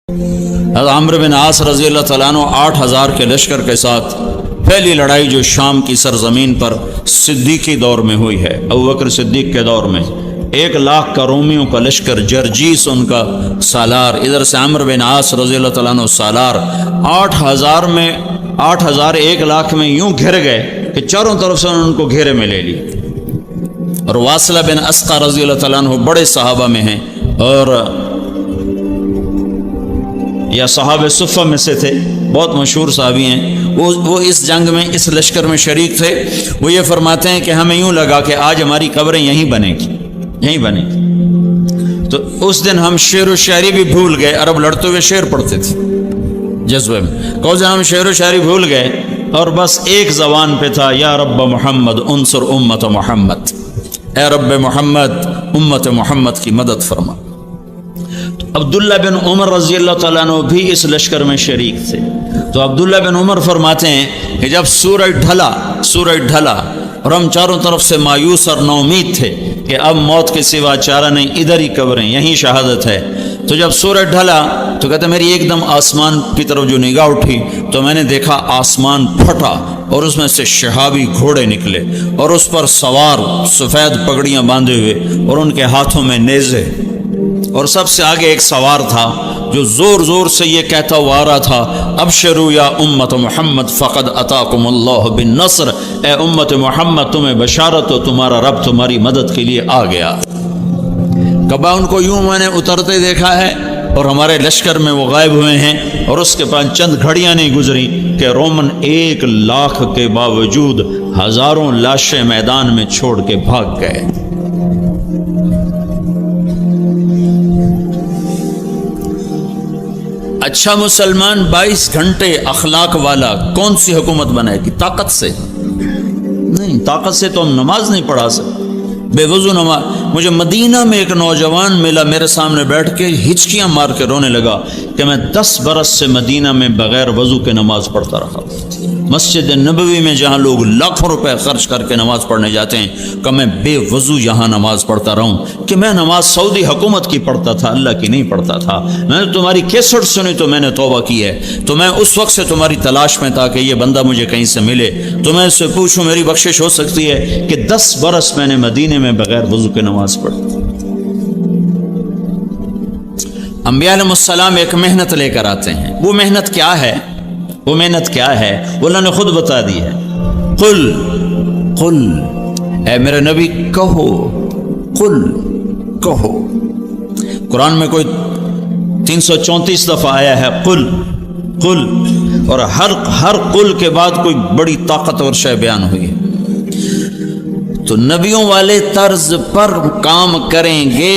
حضرت عمرو بن عاص رضی اللہ تعالیٰ عنہ 8000 کے لشکر کے ساتھ پہلی لڑائی جو شام کی سرزمین پر صدیقی دور میں ہوئی ہے، ابوبکر صدیق کے دور میں، 1,00,000 کا رومیوں کا لشکر، جرجیس ان کا سالار، ادھر سے عمرو بن عاص رضی اللہ تعالیٰ عنہ سالار، 8000 میں 8000 1,00,000 میں یوں گھر گئے کہ چاروں طرف سے انہوں نے ان کو گھیرے میں لے لی۔ اور واصلہ بن اسقع رضی اللہ تعالیٰ عنہ بڑے صحابہ میں ہیں اور یا صحابہ صفہ میں سے تھے، بہت مشہور صحابی ہیں، وہ اس جنگ میں اس لشکر میں شریک تھے۔ وہ یہ فرماتے ہیں کہ ہمیں یوں لگا کہ آج ہماری قبریں یہیں بنے گی، یہیں بنے گی۔ تو اس دن ہم شعر و شاعری بھی بھول گئے، عرب لڑتے ہوئے شعر پڑھتے تھے جذبے میں، کون ہم شعر و شاعری بھول گئے اور بس ایک زبان پہ تھا، یا رب محمد انصر امت محمد، اے رب محمد امت محمد کی مدد فرما۔ عبداللہ بن عمر رضی اللہ تعالیٰ عنہ بھی اس لشکر میں شریک تھے۔ تو عبداللہ بن عمر فرماتے ہیں کہ جب سورج ڈھلا اور ہم چاروں طرف سے مایوس اور نومید تھے کہ اب موت کے سوا چارہ نہیں، ادھر ہی قبریں، یہیں شہادت ہے، تو جب سورج ڈھلا تو کہتے میری ایک دم آسمان کی طرف جو نگاہ اٹھی تو میں نے دیکھا آسمان پھٹا اور اس میں سے شہابی گھوڑے نکلے اور اس پر سوار سفید پگڑیاں باندھے ہوئے اور ان کے ہاتھوں میں نیزے، اور سب سے آگے ایک سوار تھا جو زور زور سے یہ کہتا ہوا آ رہا تھا، ابشروا یا امت محمد فقد اتاکم اللہ بالنصر، اے امت محمد تمہیں بشارت ہو، تمہارا رب تمہاری مدد کے لیے آ گیا۔ کبا ان کو یوں میں نے اترتے دیکھا ہے اور ہمارے لشکر میں وہ غائب ہوئے ہیں، اور اس کے بعد چند گھڑیاں نہیں گزری کہ رومن 1,00,000 کے باوجود ہزاروں لاشیں میدان میں چھوڑ کے بھاگ گئے۔ اچھا مسلمان 22 گھنٹے اخلاق والا کون سی حکومت بنائے گی؟ طاقت سے نہیں، طاقت سے تو ہم نماز نہیں پڑھا سکتے، بے وضو نماز۔ مجھے مدینہ میں ایک نوجوان ملا، میرے سامنے بیٹھ کے ہچکیاں مار کے رونے لگا کہ میں 10 برس سے مدینہ میں بغیر وضو کے نماز پڑھتا رہا، مسجد نبوی میں جہاں لوگ لاکھوں روپے خرچ کر کے نماز پڑھنے جاتے ہیں کہ میں بے وضو یہاں نماز پڑھتا رہوں، کہ میں نماز سعودی حکومت کی پڑھتا تھا، اللہ کی نہیں پڑھتا تھا۔ میں نے تمہاری کیسٹ سنی تو میں نے توبہ کی ہے، تو میں اس وقت سے تمہاری تلاش میں تھا کہ یہ بندہ مجھے کہیں سے ملے، تو میں اس سے پوچھوں میری بخشش ہو سکتی ہے کہ 10 برس میں نے مدینے میں بغیر وضو کے نماز پڑھی۔ انبیاء علیہ السلام ایک محنت لے کر آتے ہیں، وہ محنت کیا ہے؟ وہ محنت کیا ہے؟ اللہ نے خود بتا دی ہے، قل اے میرے نبی کہو، قل کہو۔ قرآن میں کوئی 334 دفعہ آیا ہے قل، اور ہر قل کے بعد کوئی بڑی طاقتور شے بیان ہوئی ہے۔ تو نبیوں والے طرز پر کام کریں گے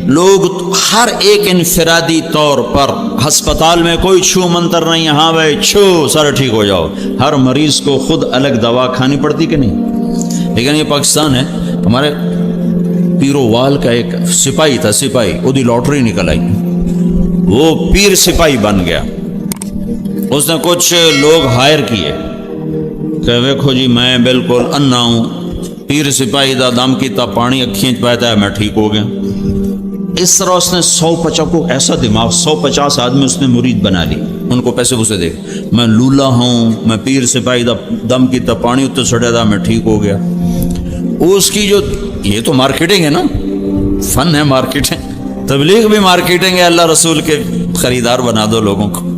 لوگ، ہر ایک انفرادی طور پر، ہسپتال میں کوئی چھو منتر نہیں، ہاں بھائی چھو سارا ٹھیک ہو جاؤ، ہر مریض کو خود الگ دوا کھانی پڑتی کہ نہیں؟ لیکن یہ پاکستان ہے، ہمارے پیرو وال کا ایک سپاہی تھا، سپاہی وہ لاٹری نکل آئی، وہ پیر سپاہی بن گیا، اس نے کچھ لوگ ہائر کیے کہ دیکھو جی میں بالکل انا ہوں، پیر سپاہی دا دم کیتا پانی اکھیں پاتا ہے، میں ٹھیک ہو گیا۔ اس طرح اس نے 150 کو ایسا دماغ، 150 آدمی اس نے مرید بنا لی، ان کو پیسے پوسے دے، میں لولا ہوں، میں پیر سپاہی دا دم کیتا پانی اتنے سڑیا تھا، میں ٹھیک ہو گیا۔ اس کی جو یہ تو مارکیٹنگ ہے نا، فن ہے مارکیٹنگ، تبلیغ بھی مارکیٹنگ ہے، اللہ رسول کے خریدار بنا دو لوگوں کو۔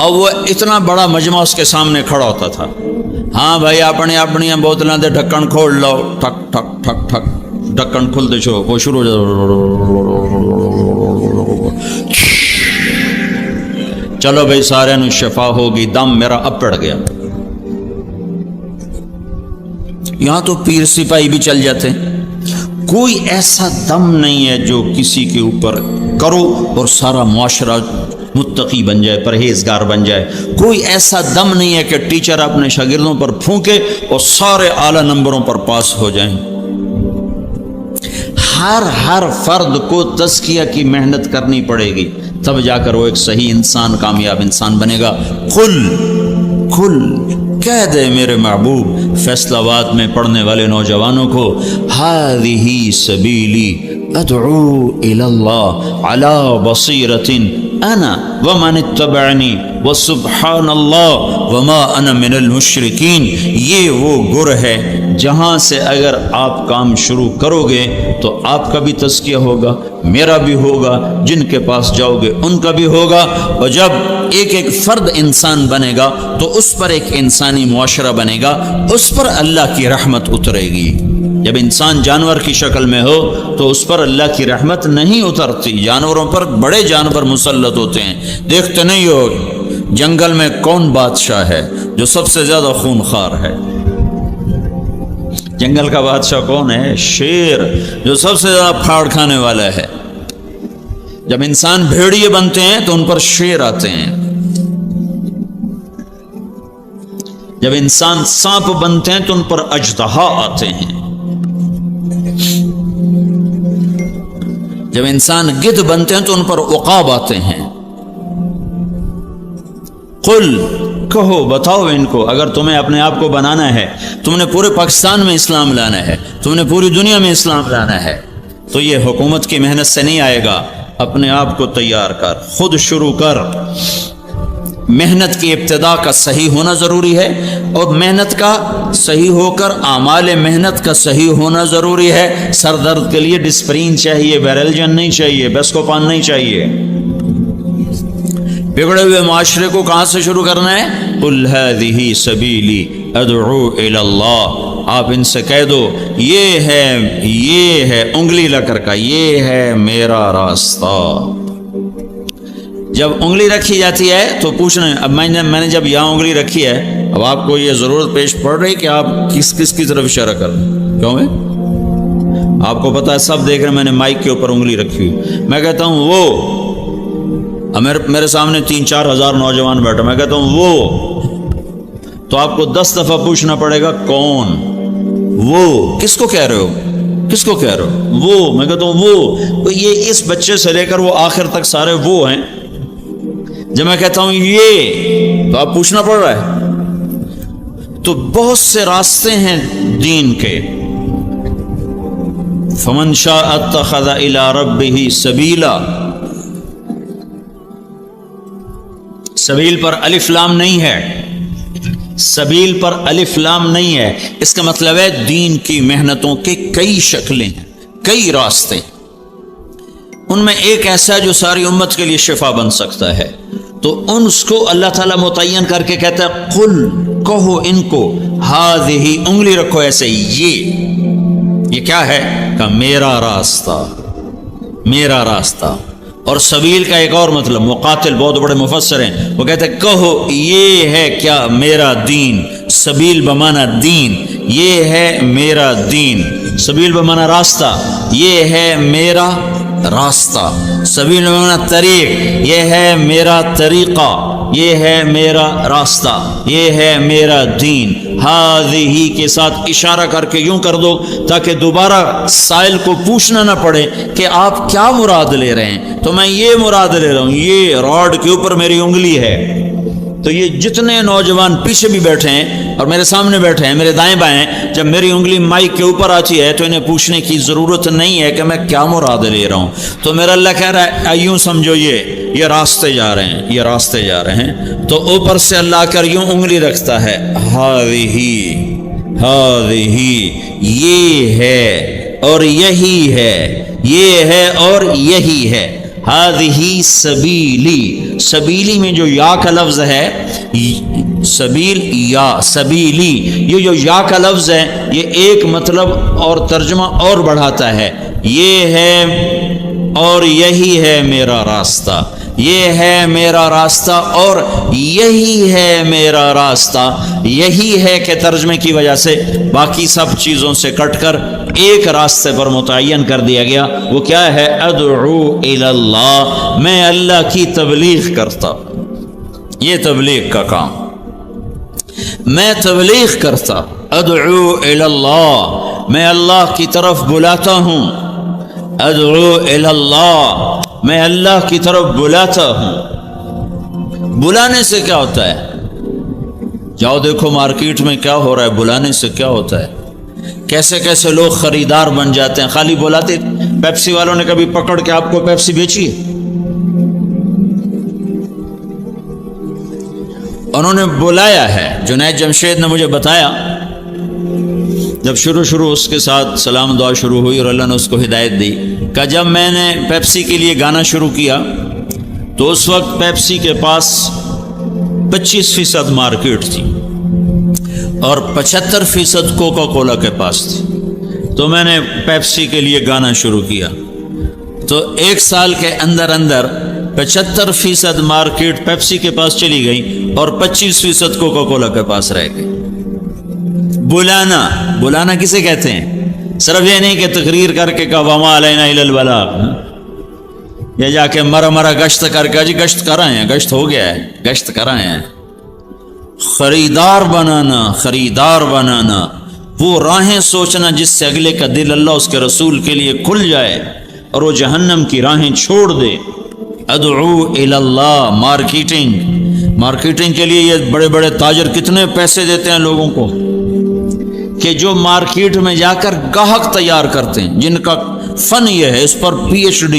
اب وہ اتنا بڑا مجمع اس کے سامنے کھڑا ہوتا تھا، ہاں بھائی اپنی بوتلیں دے ڈھکن کھول لو، ٹھک ٹھک ٹھک ٹھک ڈھکن کھلتے چھو، وہ شروع چلو بھائی سارے نو شفا ہوگی، دم میرا اب پڑ گیا۔ یہاں تو پیر سپاہی بھی چل جاتے ہیں، کوئی ایسا دم نہیں ہے جو کسی کے اوپر کرو اور سارا معاشرہ متقی بن جائے، پرہیزگار بن جائے۔ کوئی ایسا دم نہیں ہے کہ ٹیچر اپنے شاگردوں پر پھونکے اور سارے اعلی نمبروں پر پاس ہو جائیں۔ ہر فرد کو تزکیہ کی محنت کرنی پڑے گی، تب جا کر وہ ایک صحیح انسان، کامیاب انسان بنے گا۔ قل کہہ دے میرے محبوب فیصل آباد میں پڑھنے والے نوجوانوں کو، ہذہ سبیلی ادعو الی اللہ علی بصیرۃ انا ومن اتبعنی وسبحان اللہ وما انا من المشرکین۔ یہ وہ گر ہے جہاں سے اگر آپ کام شروع کرو گے تو آپ کا بھی تزکیہ ہوگا، میرا بھی ہوگا، جن کے پاس جاؤ گے ان کا بھی ہوگا، اور جب ایک ایک فرد انسان بنے گا تو اس پر ایک انسانی معاشرہ بنے گا، اس پر اللہ کی رحمت اترے گی۔ جب انسان جانور کی شکل میں ہو تو اس پر اللہ کی رحمت نہیں اترتی۔ جانوروں پر بڑے جانور مسلط ہوتے ہیں، دیکھتے نہیں ہو جنگل میں کون بادشاہ ہے جو سب سے زیادہ خونخوار ہے؟ جنگل کا بادشاہ کون ہے؟ شیر، جو سب سے زیادہ پھاڑ کھانے والا ہے۔ جب انسان بھیڑیے بنتے ہیں تو ان پر شیر آتے ہیں، جب انسان سانپ بنتے ہیں تو ان پر اژدہا آتے ہیں، جب انسان گدھ بنتے ہیں تو ان پر عقاب آتے ہیں۔ قل، کہو، بتاؤ ان کو، اگر تمہیں اپنے آپ کو بنانا ہے، تم نے پورے پاکستان میں اسلام لانا ہے، تم نے پوری دنیا میں اسلام لانا ہے، تو یہ حکومت کی محنت سے نہیں آئے گا۔ اپنے آپ کو تیار کر، خود شروع کر۔ محنت کی ابتدا کا صحیح ہونا ضروری ہے، اور محنت کا صحیح ہو کر اعمال محنت کا صحیح ہونا ضروری ہے۔ سر درد کے لیے ڈسپرین چاہیے، بیرلجن نہیں چاہیے، بیسکوپان نہیں چاہیے۔ بگڑے ہوئے معاشرے کو کہاں سے شروع کرنا ہے؟ قل هذه سبیلی ادعو الی اللہ۔ آپ ان سے کہہ دو یہ ہے انگلی لا کر کا، یہ ہے میرا راستہ۔ جب انگلی رکھی جاتی ہے تو پوچھنا، اب میں نے جب یہاں انگلی رکھی ہے، اب آپ کو یہ ضرورت پیش پڑ رہی کہ آپ کس کی طرف اشارہ کر رہے ہیں؟ کیوں ہے؟ آپ کو پتا ہے، سب دیکھ رہے ہیں، میں نے مائک کے اوپر انگلی رکھی ہوئی، میں کہتا ہوں وہ، میرے سامنے 3-4 ہزار نوجوان بیٹھا، میں کہتا ہوں وہ، تو آپ کو 10 دفعہ پوچھنا پڑے گا کون وہ، کس کو کہہ رہے ہو، کس کو کہہ رہے ہو؟ وہ، میں کہتا ہوں وہ، یہ اس بچے سے لے کر وہ آخر تک سارے وہ ہیں۔ جب میں کہتا ہوں یہ، تو آپ پوچھنا پڑ رہا ہے۔ تو بہت سے راستے ہیں دین کے۔ فمن شاء اتخذ الی ربہ سبیلا، سبیل پر الف لام نہیں ہے، سبیل پر الف لام نہیں ہے، اس کا مطلب ہے دین کی محنتوں کے کئی شکلیں ہیں، کئی راستے، ان میں ایک ایسا جو ساری امت کے لیے شفا بن سکتا ہے، تو ان کو اللہ تعالیٰ متعین کر کے کہتا ہے قل، کہو ان کو، ہذہ، انگلی رکھو ایسے، یہ کیا ہے؟ کہ میرا راستہ، میرا راستہ۔ اور سبیل کا ایک اور مطلب، مقاتل بہت بڑے مفسر ہیں، وہ کہتے ہیں کہو یہ ہے کیا؟ میرا دین۔ سبیل بمانا دین، یہ ہے میرا دین۔ سبیل بمانا راستہ، یہ ہے میرا راستہ۔ سبیل بمانا طریق، یہ ہے میرا طریقہ، یہ ہے میرا راستہ، یہ ہے میرا دین۔ ہذہ کے ساتھ اشارہ کر کے یوں کر دو تاکہ دوبارہ سائل کو پوچھنا نہ پڑے کہ آپ کیا مراد لے رہے ہیں، تو میں یہ مراد لے رہا ہوں، یہ راڈ کے اوپر میری انگلی ہے۔ تو یہ جتنے نوجوان پیچھے بھی بیٹھے ہیں اور میرے سامنے بیٹھے ہیں، میرے دائیں بائیں، جب میری انگلی مائک کے اوپر آتی ہے تو انہیں پوچھنے کی ضرورت نہیں ہے کہ میں کیا مراد لے رہا ہوں۔ تو میرا اللہ کہہ رہا ہے یوں سمجھو، یہ راستے جا رہے ہیں، یہ راستے جا رہے ہیں۔ تو اوپر سے اللہ آ کر یوں انگلی رکھتا ہے، ہذہ، یہ ہے اور یہی ہے، یہ ہے اور یہی ہے۔ ہذہ سبیلی، سبیلی میں جو یا کا لفظ ہے، سبیل یا سبیلی، یہ جو یا کا لفظ ہے یہ ایک مطلب اور ترجمہ اور بڑھاتا ہے، یہ ہے اور یہی ہے میرا راستہ، یہ ہے میرا راستہ اور یہی ہے میرا راستہ۔ یہی ہے کہ ترجمے کی وجہ سے باقی سب چیزوں سے کٹ کر ایک راستے پر متعین کر دیا گیا، وہ کیا ہے؟ ادعو الی اللہ، میں اللہ کی تبلیغ کرتا ہوں۔ یہ تبلیغ کا کام، میں تبلیغ کرتا، ادعو الی اللہ، میں اللہ کی طرف بلاتا ہوں، ادعو الی اللہ، میں اللہ کی طرف بلاتا ہوں۔ بلانے سے کیا ہوتا ہے؟ جاؤ دیکھو مارکیٹ میں کیا ہو رہا ہے، بلانے سے کیا ہوتا ہے؟ کیسے کیسے لوگ خریدار بن جاتے ہیں. خالی بلاتے. پیپسی والوں نے کبھی پکڑ کے آپ کو پیپسی بیچی ہے؟ انہوں نے بلایا ہے. جنید جمشید نے مجھے بتایا جب شروع اس کے ساتھ سلام دعا شروع ہوئی اور اللہ نے اس کو ہدایت دی کہ جب میں نے پیپسی کے لیے گانا شروع کیا تو اس وقت پیپسی کے پاس 25% مارکیٹ تھی اور 75% کوکا کولا کے پاس تھی. تو میں نے پیپسی کے لیے گانا شروع کیا تو 1 سال کے اندر 75% مارکیٹ پیپسی کے پاس چلی گئی اور 25% کوکا کولا کے پاس رہ گئی. بلانا کسے کہتے ہیں؟ صرف یہ نہیں کہ تقریر کر کے کہا وما علینا الا البلاغ، یا جا کے مرا گشت کر کے جی گشت کر آئے ہیں، گشت ہو گیا ہے، گشت کر آئے ہیں. خریدار بنانا وہ راہیں سوچنا جس سے اگلے کا دل اللہ اس کے رسول کے لیے کھل جائے اور وہ جہنم کی راہیں چھوڑ دے. ادعو الی اللہ. مارکیٹنگ کے لیے یہ بڑے بڑے تاجر کتنے پیسے دیتے ہیں لوگوں کو کہ جو مارکیٹ میں جا کر گاہک تیار کرتے ہیں، جن کا فن یہ ہے، اس پر PhD،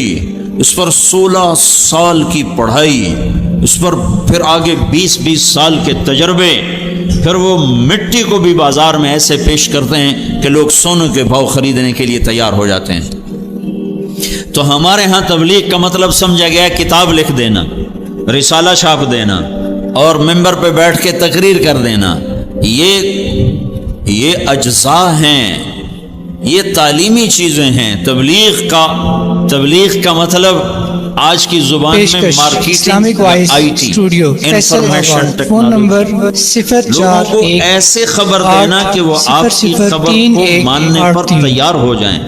اس پر 16 سال کی پڑھائی، اس پر پھر آگے 20 سال کے تجربے، پھر وہ مٹی کو بھی بازار میں ایسے پیش کرتے ہیں کہ لوگ سونے کے بھاؤ خریدنے کے لیے تیار ہو جاتے ہیں. تو ہمارے ہاں تبلیغ کا مطلب سمجھا گیا کتاب لکھ دینا، رسالہ چھاپ دینا اور ممبر پہ بیٹھ کے تقریر کر دینا. یہ اجزاء ہیں، یہ تعلیمی چیزیں ہیں. تبلیغ کا مطلب آج کی زبان میں مارکیٹنگ، IT، انفارمیشن ٹیکنالوجی، لوگوں کو ایسے خبر دینا کہ وہ آپ کی خبر کو ماننے پر تیار ہو جائیں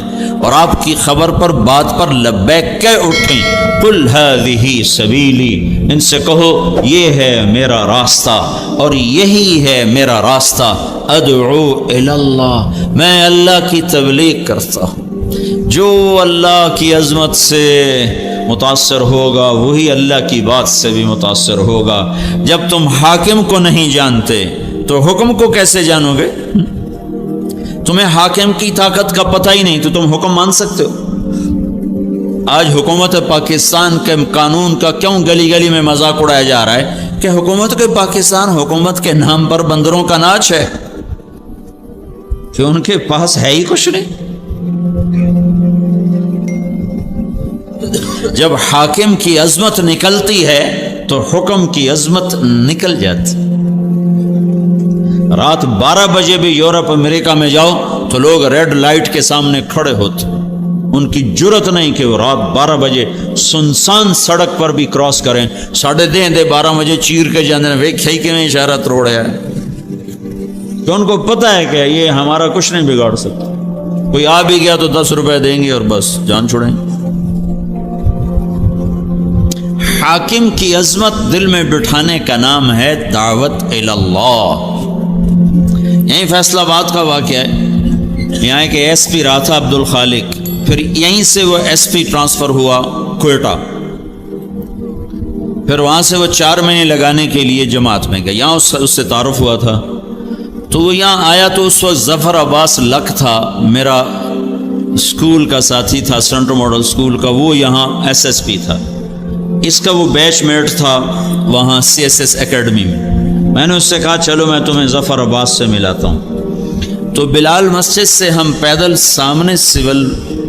اور آپ کی خبر پر بات پر لبیک کہہ اٹھیں. قل هذه سبیلی، ان سے کہو یہ ہے میرا راستہ اور یہی ہے میرا راستہ. ادعو الی اللہ، میں اللہ کی تبلیغ کرتا ہوں. جو اللہ کی عظمت سے متاثر ہوگا وہی اللہ کی بات سے بھی متاثر ہوگا. جب تم حاکم کو نہیں جانتے تو حکم کو کیسے جانو گے؟ تمہیں حاکم کی طاقت کا پتہ ہی نہیں تو تم حکم مان سکتے ہو؟ آج حکومت پاکستان کے قانون کا کیوں گلی گلی میں مذاق اڑایا جا رہا ہے کہ حکومت کے پاکستان حکومت کے نام پر بندروں کا ناچ ہے کہ ان کے پاس ہے ہی کچھ نہیں. جب حاکم کی عظمت نکلتی ہے تو حکم کی عظمت نکل جاتی. رات 12 بجے بھی یورپ امریکہ میں جاؤ تو لوگ ریڈ لائٹ کے سامنے کھڑے ہوتے، ان کی جرت نہیں کہ وہ رات 12 بجے سنسان سڑک پر بھی کراس کریں. 12:30 بجے چیر کے جانے ویکھائی کہ میں اشارہ روڑ ہے کہ ان کو پتہ ہے کہ یہ ہمارا کچھ نہیں بگاڑ سکتا. کوئی آ بھی گیا تو 10 روپے دیں گے اور بس جان چھوڑیں. حاکم کی عظمت دل میں بٹھانے کا نام ہے دعوت الی اللہ. یہیں فیصلہ آباد کا واقعہ ہے. یہاں ایک SP رہا تھا عبد الخالق، پھر یہیں سے وہ SP ٹرانسفر ہوا کوئٹہ، پھر وہاں سے وہ 4 مہینے لگانے کے لیے جماعت میں گیا. یہاں اس سے تعارف ہوا تھا تو وہ یہاں آیا تو اس وقت ظفر عباس لک تھا، میرا اسکول کا ساتھی تھا، سینٹر ماڈل اسکول کا، وہ یہاں SSP تھا. اس کا وہ بیچ میٹ تھا وہاں CSS اکیڈمی میں. میں نے اس سے کہا چلو میں تمہیں ظفر عباس سے ملاتا ہوں. تو بلال مسجد سے ہم پیدل سامنے سول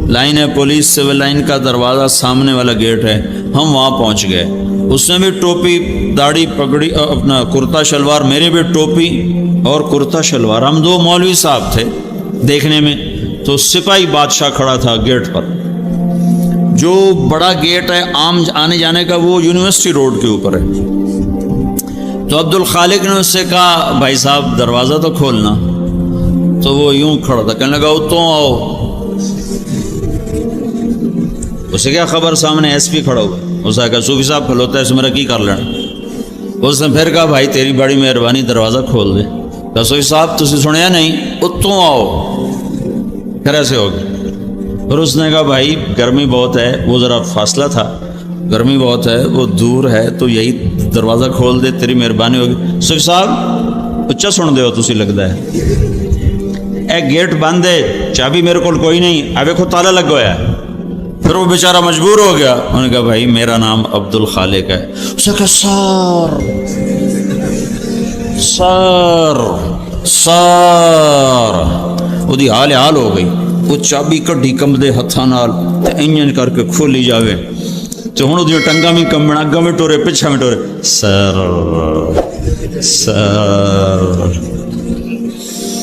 لائن ہے، پولیس سول لائن کا دروازہ سامنے والا گیٹ ہے، ہم وہاں پہنچ گئے. اس نے بھی ٹوپی داڑھی پگڑی اپنا کرتا شلوار، میرے بھی ٹوپی اور کرتا شلوار. ہم 2 مولوی صاحب تھے دیکھنے میں. تو سپاہی بادشاہ کھڑا تھا گیٹ پر. جو بڑا گیٹ ہے عام آنے جانے کا وہ یونیورسٹی روڈ کے اوپر ہے. تو عبد الخالق نے اس سے کہا بھائی صاحب دروازہ تو کھولنا. تو وہ یوں کھڑا تھا، کہنے لگا تو آؤ. اسے کیا خبر سامنے SP کھڑا ہوا. اس نے کہا صوفی صاحب کھلوتا ہے اس میرا کی کر لینا. اس نے پھر کہا بھائی تیری بڑی مہربانی دروازہ کھول دے. کہا صوفی صاحب تسی سنیا نہیں اتوں آؤ. پھر ایسے ہو گیا. پھر اس نے کہا بھائی گرمی بہت ہے، وہ ذرا فاصلہ تھا، گرمی بہت ہے وہ دور ہے تو یہی دروازہ کھول دے تیری مہربانی ہوگی. صوفی صاحب اچھا سن دے ہو تسی لگتا ہے. ایک گیٹ بند ہے, چابی میرے کو کوئی نہیں, اب دیکھو تالا لگ گیا ہے. پھر وہ بیچارہ مجبور ہو گیا, انہوں نے کہا بھائی میرا نام عبد الخالق ہے. اس نے کہا سار وہ حال ہو گئی. وہ چابی کڈی کمبدے ہتھاں نال تے انجن کر کے کھولی جاوے تے ہن اودیاں ٹنگاں بھی کمبن, اگاں بھی ٹورے پچھاں بھی ٹورے, سر.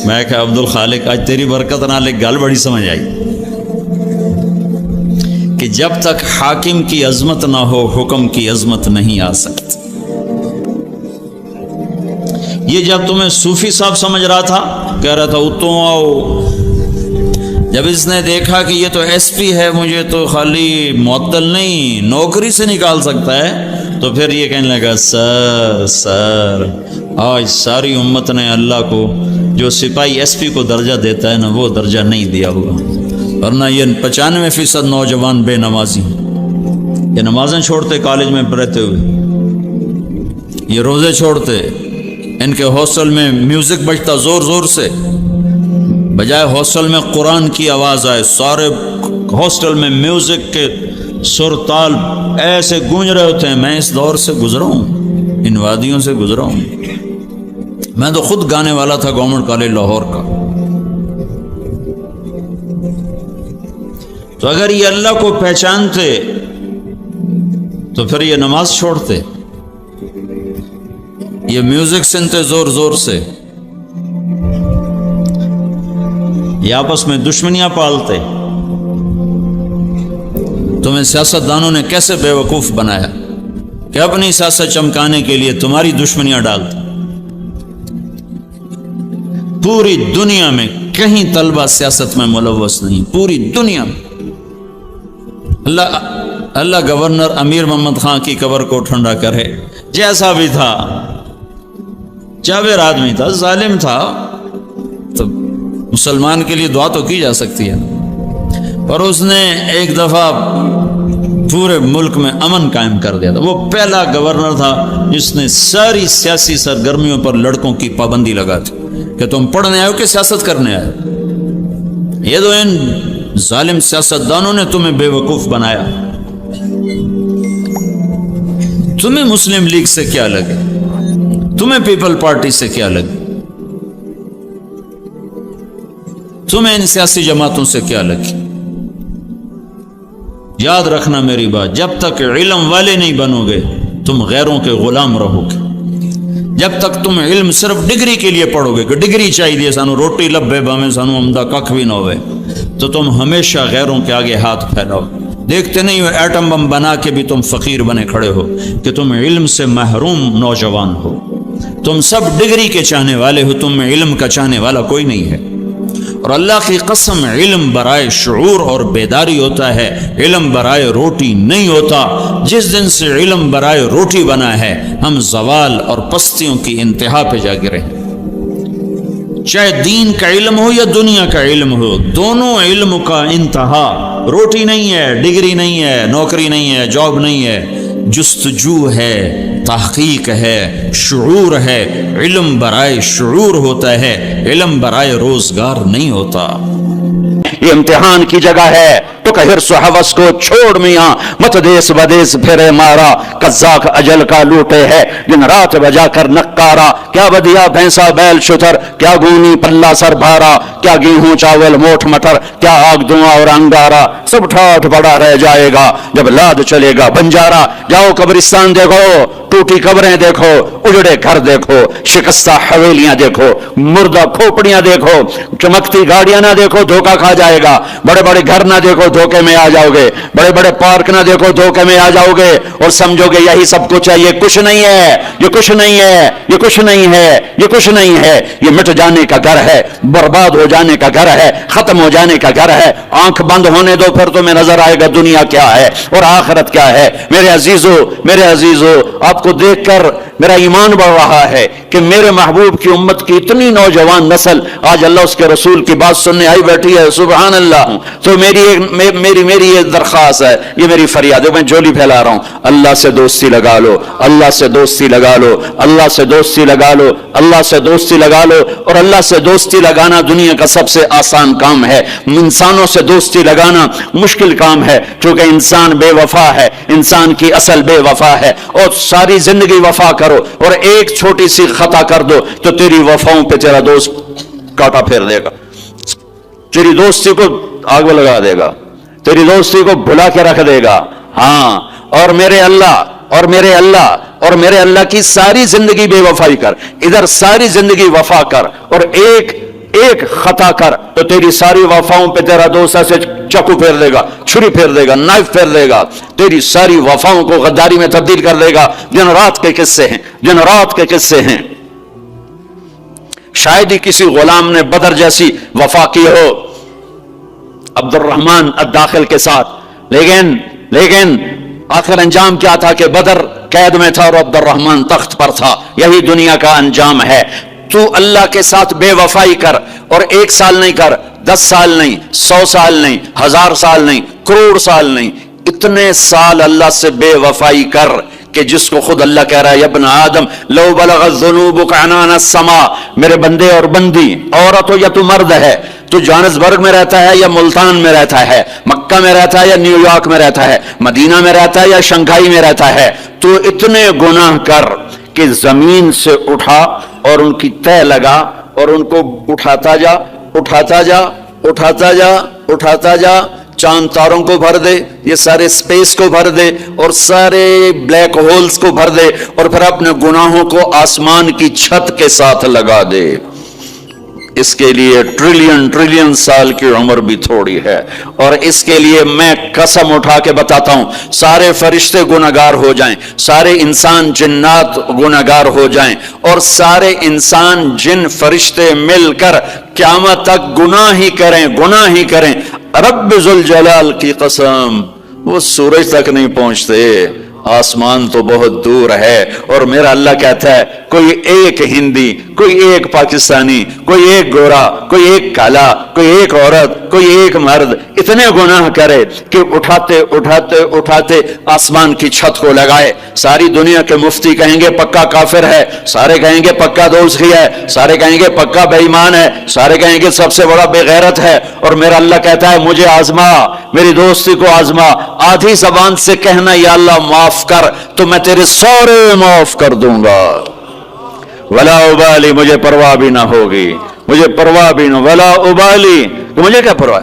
میں کہا عبد الخالق آج تیری برکت نال ایک گل بڑی سمجھ آئی کہ جب تک حاکم کی عظمت نہ ہو حکم کی عظمت نہیں آ سکتی. یہ جب تمہیں صوفی صاحب سمجھ رہا تھا, کہہ رہا تھا اتوں آؤ, جب اس نے دیکھا کہ یہ تو ایس پی ہے, مجھے تو خالی معطل نہیں نوکری سے نکال سکتا ہے, تو پھر یہ کہنے لگا سر آج ساری امت نے اللہ کو جو سپاہی ایس پی کو درجہ دیتا ہے نا وہ درجہ نہیں دیا ہوا, ورنہ یہ 95% نوجوان بے نمازی, یہ نمازیں چھوڑتے کالج میں رہتے ہوئے, یہ روزے چھوڑتے, ان کے ہاسٹل میں میوزک بجتا زور زور سے, بجائے ہاسٹل میں قرآن کی آواز آئے سارے ہاسٹل میں میوزک کے سر تال ایسے گونج رہے ہوتے ہیں. میں اس دور سے گزرا ہوں, ان وادیوں سے گزرا ہوں. میں تو خود گانے والا تھا گورنمنٹ کالج لاہور کا. تو اگر یہ اللہ کو پہچانتے تو پھر یہ نماز چھوڑتے, یہ میوزک سنتے زور زور سے, یہ آپس میں دشمنیاں پالتے. تمہیں سیاستدانوں نے کیسے بے وقوف بنایا کہ اپنی سیاست چمکانے کے لیے تمہاری دشمنیاں ڈالتے. پوری دنیا میں کہیں طلبہ سیاست میں ملوث نہیں, پوری دنیا میں. اللہ گورنر امیر محمد خان کی قبر کو ٹھنڈا کرے, جیسا بھی تھا, جابر آدمی تھا, ظالم تھا, تو مسلمان کے لیے دعا تو کی جا سکتی ہے, پر اس نے ایک دفعہ پورے ملک میں امن قائم کر دیا تھا. وہ پہلا گورنر تھا جس نے ساری سیاسی سرگرمیوں پر لڑکوں کی پابندی لگا دی کہ تم پڑھنے آئے ہو کہ سیاست کرنے آئے. یہ تو ان ظالم سیاستدانوں نے تمہیں بے وقوف بنایا. تمہیں مسلم لیگ سے کیا لگے, تمہیں پیپل پارٹی سے کیا لگے, تمہیں ان سیاسی جماعتوں سے کیا لگی. یاد رکھنا میری بات, جب تک علم والے نہیں بنو گے تم غیروں کے غلام رہو گے. جب تک تم علم صرف ڈگری کے لیے پڑھو گے کہ ڈگری چاہیے سانو روٹی لبے باویں سانو عمدہ ککھ بھی نہ ہوئے, تو تم ہمیشہ غیروں کے آگے ہاتھ پھیلاؤ. دیکھتے نہیں ہو ایٹم بم بنا کے بھی تم فقیر بنے کھڑے ہو کہ تم علم سے محروم نوجوان ہو. تم سب ڈگری کے چاہنے والے ہو, تم میں علم کا چاہنے والا کوئی نہیں ہے. اور اللہ کی قسم علم برائے شعور اور بیداری ہوتا ہے, علم برائے روٹی نہیں ہوتا. جس دن سے علم برائے روٹی بنا ہے ہم زوال اور پستیوں کی انتہا پہ جا گرے. چاہے دین کا علم ہو یا دنیا کا علم ہو, دونوں علم کا انتہا روٹی نہیں ہے, ڈگری نہیں ہے, نوکری نہیں ہے, جاب نہیں ہے, جستجو ہے, تحقیق ہے, شعور ہے. علم برائے شعور ہوتا ہے, علم برائے روزگار نہیں ہوتا. یہ امتحان کی جگہ ہے تو کہ حرص و حوث کو چھوڑ میاں, مت دیس بدیس پھرے مارا, قزاق اجل کا لوٹے ہے دن رات بجا کر نکارا. کیا بدیا بھینسا بیل شتر, کیا گونی پلہ سر بھارا, کیا گیہوں چاول موٹ مٹر, کیا آگ دھواں اور انگارا. سب ٹھاٹھ پڑا رہ جائے گا جب لاد چلے گا بنجارا. جاؤ قبرستان دیکھو, ٹوٹی قبریں دیکھو, اجڑے گھر دیکھو, شکستہ حویلیاں دیکھو, مردہ کھوپڑیاں دیکھو, چمکتی گاڑیاں نہ دیکھو دھوکہ کھا جائے گا. بڑے بڑے گھر نہ دیکھو دھوکے میں آ جاؤ گے, بڑے بڑے پارک نہ دیکھو دھوکے میں آ جاؤ گے اور سمجھو گے یہی سب کچھ ہے. یہ کچھ نہیں ہے, یہ کچھ نہیں ہے, یہ کچھ نہیں ہے, یہ کچھ نہیں ہے. یہ مٹ جانے کا گھر ہے, برباد ہو جانے کا گھر ہے, ختم ہو جانے کا گھر ہے. آنکھ بند ہونے دو پھر تمہیں نظر آئے گا دنیا کیا ہے اور آخرت کیا ہے. میرے عزیزو, میرے عزیزو, آپ کو دیکھ کر میرا ایمان بڑھ رہا ہے کہ میرے محبوب کی امت کی اتنی نوجوان نسل آج اللہ اس کے رسول کی بات سننے آئی بیٹھی ہے، سبحان اللہ۔ تو میری یہ درخواست ہے، یہ میری فریاد ہے، میں جولی پھیلا رہا ہوں، اللہ سے دوستی لگا لو، اللہ سے دوستی لگا لو، اللہ سے دوستی لگا لو، اللہ سے دوستی لگا لو۔ اور اللہ سے دوستی لگانا دنیا کا سب سے آسان کام ہے، انسانوں سے دوستی لگانا مشکل کام ہے، کیونکہ انسان بے وفا ہے، انسان کی اصل بے وفا ہے۔ اور ساری زندگی وفا کرو اور ایک چھوٹی سی خطا کر دو تو تیری وفاؤں پہ تیرا دوست کاٹا پھیر دے گا، تیری دوستی کو آگ میں لگا دے گا، تیری دوستی کو بھلا کے رکھ دے گا۔ ہاں، اور میرے اللہ کی ساری زندگی بے وفائی کر، ادھر ساری زندگی وفا کر اور ایک خطا کر تو تیری ساری وفاؤں پہ تیرا دوست ایسے چاقو پھیر دے گا، چھری پھیر دے گا، نائف پھیر دے گا، تیری ساری وفاؤں کو غداری میں تبدیل کر دے گا۔ دن رات کے قصے ہیں، دن رات کے قصے ہیں۔ شاید ہی کسی غلام نے بدر جیسی وفا کی ہو عبد الرحمن الداخل کے ساتھ، لیکن آخر انجام کیا تھا کہ بدر قید میں تھا اور عبد الرحمن تخت پر تھا۔ یہی دنیا کا انجام ہے۔ تو اللہ کے ساتھ بے وفائی کر، اور 1 سال نہیں کر، 10 سال نہیں، 100 سال نہیں، 1000 سال نہیں، کروڑ سال نہیں، اتنے سال اللہ سے بے وفائی کر کہ جس کو خود اللہ کہہ رہا ہے، یا ابن آدم لو بلغت ذنوبک عنان السماء، میرے بندے اور بندی، عورت ہو یا تو مرد ہے، تو جوہانسبرگ میں رہتا ہے یا ملتان میں رہتا ہے، مکہ میں رہتا ہے یا نیو یارک میں رہتا ہے، مدینہ میں رہتا ہے یا شنگھائی میں رہتا ہے، تو اتنے گناہ کر کہ زمین سے اٹھا اور ان کی تہ لگا اور ان کو اٹھاتا جا، اٹھاتا جا، اٹھاتا جا، اٹھاتا جا، چاند تاروں کو بھر دے، یہ سارے سپیس کو بھر دے اور سارے بلیک ہولز کو بھر دے، اور پھر اپنے گناہوں کو آسمان کی چھت کے ساتھ لگا دے۔ اس کے لیے ٹریلین سال کی عمر بھی تھوڑی ہے، اور اس کے لیے میں قسم اٹھا کے بتاتا ہوں، سارے فرشتے گناہگار ہو جائیں، سارے انسان جنات گناہگار ہو جائیں، اور سارے انسان جن فرشتے مل کر قیامت تک گناہ ہی کریں، رب ذوالجلال کی قسم وہ سورج تک نہیں پہنچتے، آسمان تو بہت دور ہے۔ اور میرا اللہ کہتا ہے کوئی ایک ہندی، کوئی ایک پاکستانی، کوئی ایک گورا، کوئی ایک کالا، کوئی ایک عورت، کوئی ایک مرد اتنے گناہ کرے کہ اٹھاتے آسمان کی چھت کو لگائے۔ ساری دنیا کے مفتی کہیں گے پکا کافر ہے، سارے کہیں گے پکا دوزخی ہے، سارے کہیں گے پکا بے ایمان ہے، سارے کہیں گے سب سے بڑا بے غیرت ہے، اور میرا اللہ کہتا ہے مجھے آزما، میری دوستی کو آزما، آدھی زبان سے کہنا یا اللہ معاف کر تو میں تیرے سارے معاف کر دوں گا، ولا ابالی، مجھے پرواہ بھی نہ ہوگی، مجھے پرواہ بھی نہ، ولا ابالی، تو مجھے کیا پرواہ،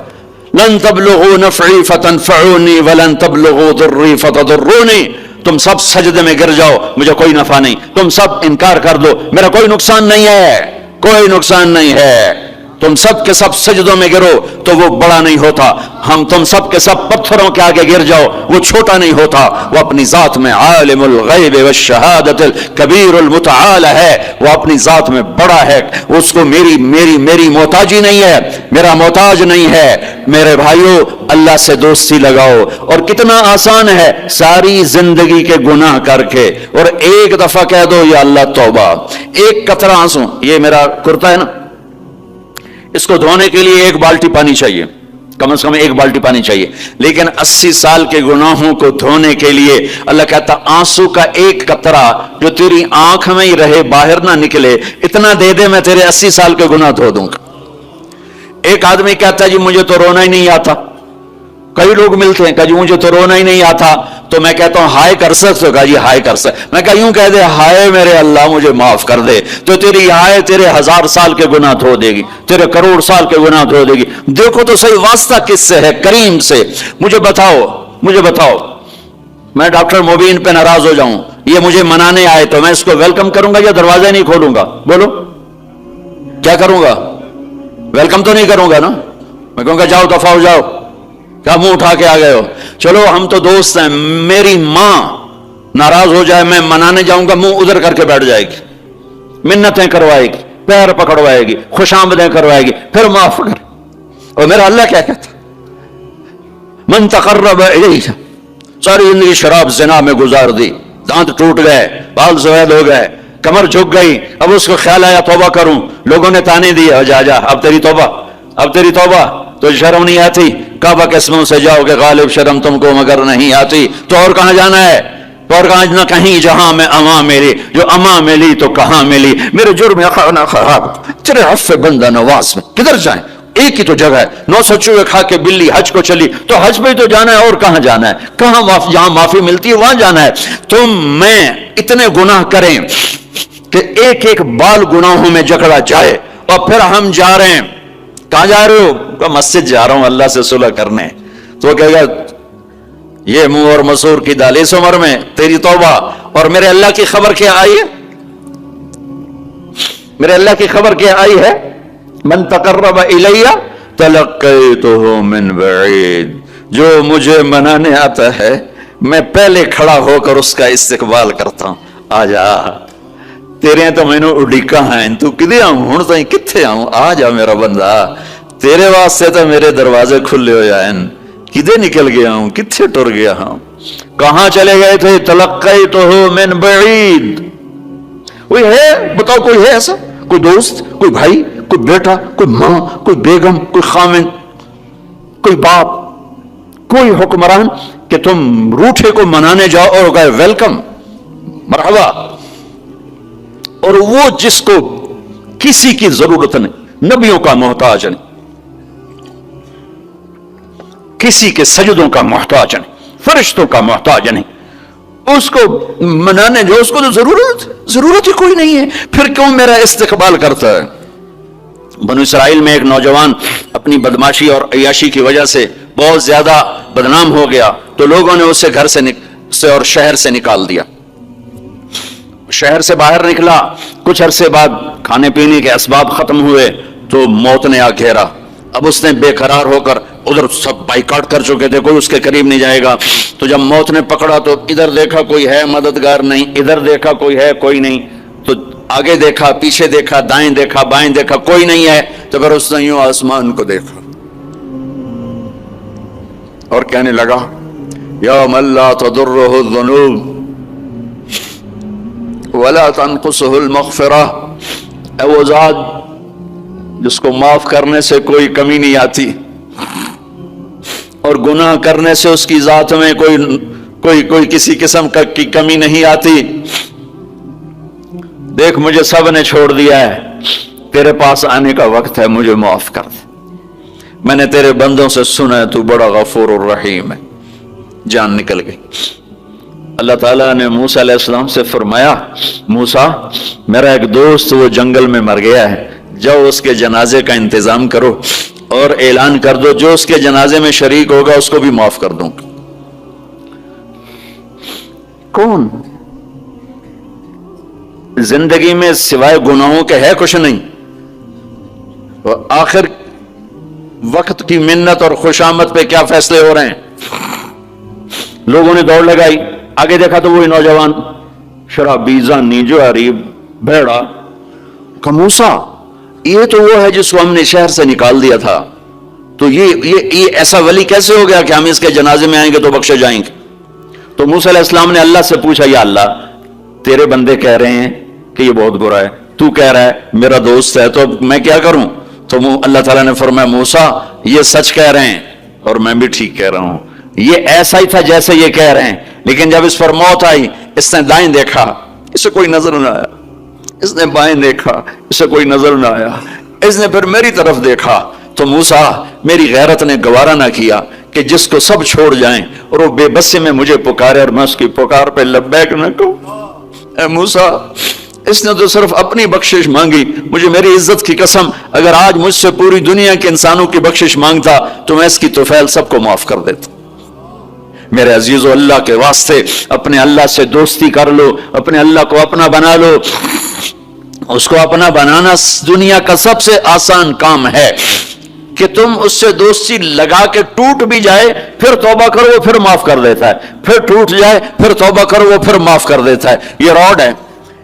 لن تبلغوا نفعی فتنفعونی ولن تبلغوا ضری فتضرونی، تم سب سجدے میں گر جاؤ مجھے کوئی نفع نہیں، تم سب انکار کر دو میرا کوئی نقصان نہیں ہے، کوئی نقصان نہیں ہے، تم سب کے سب سجدوں میں گرو تو وہ بڑا نہیں ہوتا، تم سب کے سب پتھروں کے آگے گر جاؤ وہ چھوٹا نہیں ہوتا، وہ اپنی ذات میں عالم الغیب والشہادت الکبیر المتعال ہے، وہ اپنی ذات میں بڑا ہے، اس کو میری محتاجی نہیں ہے، میرا محتاج نہیں ہے۔ میرے بھائیو اللہ سے دوستی لگاؤ، اور کتنا آسان ہے، ساری زندگی کے گناہ کر کے اور ایک دفعہ کہہ دو یا اللہ توبہ، ایک قطرہ آنسو، یہ میرا کرتا ہے نا، اس کو دھونے کے لیے 1 بالٹی پانی چاہیے، کم از کم 1 بالٹی پانی چاہیے، لیکن 80 سال کے گناہوں کو دھونے کے لیے اللہ کہتا آنسو کا 1 قطرہ جو تیری آنکھ میں ہی رہے باہر نہ نکلے، اتنا دے دے میں تیرے 80 سال کے گناہ دھو دوں گا۔ ایک آدمی کہتا ہے جی مجھے تو رونا ہی نہیں آتا، کئی لوگ ملتے ہیں کہ جی مجھے تو رونا ہی نہیں آتا، تو میں کہتا ہوں ہائے کر سکتے ہو؟ کہا جی ہائے کر سکتے، میں کہا یوں کہہ دے ہائے میرے اللہ مجھے معاف کر دے، تو تیری ہائے تیرے 1000 سال کے گناہ دھو دے گی، تیرے کروڑ سال کے گناہ دھو دے گی۔ دیکھو تو صحیح واسطہ کس سے ہے؟ کریم سے۔ مجھے بتاؤ میں ڈاکٹر مبین پہ ناراض ہو جاؤں، یہ مجھے منانے آئے تو میں اس کو ویلکم کروں گا یا دروازہ نہیں کھولوں گا؟ بولو کیا کروں گا؟ ویلکم تو نہیں کروں گا نا، میں کہوں گا جاؤ دفعہ ہو جاؤ، کیا منہ اٹھا کے آ گئے ہو؟ چلو ہم تو دوست ہیں، میری ماں ناراض ہو جائے میں منانے جاؤں گا، منہ ادھر کر کے بیٹھ جائے گی، منتیں کروائے گی، پیر پکڑوائے گی، خوش آمدیں کروائے گی، پھر معاف کر۔ اور میرا اللہ کیا کہتا من تقرب الیہ، ساری زندگی شراب زنا میں گزار دی، دانت ٹوٹ گئے، بال زویل ہو گئے، کمر جھک گئی، اب اس کو خیال آیا توبہ کروں، لوگوں نے تانے دیے، جا جا اب تیری توبہ، اب تیری توبہ، تو شرم نہیں آتی؟ کعبہ کے اسموں سے جاؤ کہ غالب شرم تم کو مگر نہیں آتی، تو اور کہاں جانا ہے؟ اور کہاں نہ کہیں جہاں میں اما میری، جو اما ملی تو کہاں ملی، میرے جرم خانہ خراب، تیرے عفو بندہ نواز میں کدھر جائیں؟ ایک ہی تو جگہ ہے، 900 چوہے کھا کے بلی حج کو چلی، تو حج پہ تو جانا ہے، اور کہاں جانا ہے؟ کہاں جہاں معافی ملتی ہے وہاں جانا ہے۔ تم میں اتنے گناہ کریں کہ ایک ایک بال گناہوں میں جکڑا جائے، اور پھر ہم جا رہے ہیں، کہاں جا رہے ہو؟ کہ مسجد جا رہا ہوں اللہ سے صلح کرنے، تو وہ کہے گا یہ منہ اور مسور کی دال، اس عمر میں تیری توبہ، اور میرے اللہ کی خبر کیا آئی ہے؟ میرے اللہ کی خبر کیا آئی ہے؟ من تقرب الی تلقیتہ من بعید، جو مجھے منانے آتا ہے میں پہلے کھڑا ہو کر اس کا استقبال کرتا ہوں، آ جا، تیرے تو میں اڈیکا ہیں، تو کدے آؤں ہوں، تو کتھے آؤں، آ جا میرا بندہ، تیرے واسطے تو میرے دروازے کھلے ہو جائیں، کدے نکل گیا ہوں، کتھے ٹر گیا ہوں، کہاں چلے گئے تھے؟ تلقیتہ من بعید۔ کوئی ہے بتاؤ، کوئی ہے ایسا؟ کوئی دوست، کوئی بھائی، کوئی بیٹا، کوئی ماں، کوئی بیگم، کوئی خامن، کوئی باپ، کوئی حکمران کہ تم روٹھے کو منانے جاؤ اور کہے ویلکم، مرحبا، اور وہ جس کو کسی کی ضرورت نہیں، نبیوں کا محتاج نہیں، کسی کے سجدوں کا محتاج نہیں، فرشتوں کا محتاج نہیں، اس کو منانے جو، اس کو تو ضرورت ہی کوئی نہیں ہے، پھر کیوں میرا استقبال کرتا ہے؟ بنو اسرائیل میں ایک نوجوان اپنی بدماشی اور عیاشی کی وجہ سے بہت زیادہ بدنام ہو گیا، تو لوگوں نے اسے گھر سے اور شہر سے نکال دیا۔ شہر سے باہر نکلا، کچھ عرصے بعد کھانے پینے کے اسباب ختم ہوئے تو موت نے آ گھیرا۔ اب اس نے بے قرار ہو کر، ادھر سب بائیکاٹ کر چکے تھے، کوئی اس کے قریب نہیں جائے گا، تو جب موت نے پکڑا تو ادھر دیکھا کوئی ہے مددگار نہیں، ادھر دیکھا کوئی ہے کوئی نہیں، تو آگے دیکھا، پیچھے دیکھا، دائیں دیکھا، بائیں دیکھا، کوئی نہیں ہے، تو پھر اس نے یوں آسمان کو دیکھا اور کہنے لگا یا من لا تضرہ الذنوب ولا تنقصہ المغفرہ، اے وہ ذات جس کو معاف کرنے سے کوئی کمی نہیں آتی اور گناہ کرنے سے اس کی ذات میں کوئی کسی قسم کی کمی نہیں آتی، دیکھ مجھے سب نے چھوڑ دیا ہے، تیرے پاس آنے کا وقت ہے، مجھے معاف کر دے، میں نے تیرے بندوں سے سنا ہے تو بڑا غفور الرحیم ہے۔ جان نکل گئی۔ اللہ تعالیٰ نے موسیٰ علیہ السلام سے فرمایا موسیٰ میرا ایک دوست وہ جنگل میں مر گیا ہے، جاؤ اس کے جنازے کا انتظام کرو اور اعلان کر دو جو اس کے جنازے میں شریک ہوگا اس کو بھی معاف کر دوں۔ کون زندگی میں سوائے گناہوں کے ہے کچھ نہیں، آخر وقت کی منت اور خوشامد پہ کیا فیصلے ہو رہے ہیں؟ لوگوں نے دوڑ لگائی، آگے دیکھا تو وہی نوجوان شرابی، زانی، جواری، بھیڑا، کہ موسیٰ یہ تو وہ ہے جس کو ہم نے شہر سے نکال دیا تھا، تو یہ ایسا ولی کیسے ہو گیا کہ ہم اس کے جنازے میں آئیں گے تو بخشے جائیں گے؟ تو موسیٰ علیہ السلام نے اللہ سے پوچھا یا اللہ تیرے بندے کہہ رہے ہیں کہ یہ بہت برا ہے، تو کہہ رہا ہے میرا دوست ہے، تو میں کیا کروں؟ تو اللہ تعالیٰ نے فرمایا موسیٰ یہ سچ کہہ رہے ہیں اور میں بھی ٹھیک کہہ رہا ہوں، یہ ایسا ہی تھا جیسے یہ کہہ رہے ہیں، لیکن جب اس پر موت آئی اس نے دائیں دیکھا، اسے کوئی نظر نہ آیا، اس نے بائیں دیکھا، اسے کوئی نظر نہ آیا، اس نے پھر میری طرف دیکھا، تو موسیٰ میری غیرت نے گوارا نہ کیا کہ جس کو سب چھوڑ جائیں اور وہ بے بسی میں مجھے پکارے اور میں اس کی پکار پہ لبیک نہ کہوں۔ اے موسیٰ اس نے تو صرف اپنی بخشش مانگی، مجھے میری عزت کی قسم اگر آج مجھ سے پوری دنیا کے انسانوں کی بخشش مانگتا تو میں اس کی طفیل سب کو معاف کر دیتا۔ میرے عزیزو اللہ کے واسطے اپنے اللہ سے دوستی کر لو، اپنے اللہ کو اپنا بنا لو، اس کو اپنا بنانا دنیا کا سب سے آسان کام ہے کہ تم اس سے دوستی لگا کے ٹوٹ بھی جائے پھر توبہ کرو وہ پھر معاف کر دیتا ہے، پھر ٹوٹ جائے پھر توبہ کرو وہ پھر معاف کر دیتا ہے۔ یہ راڈ ہے،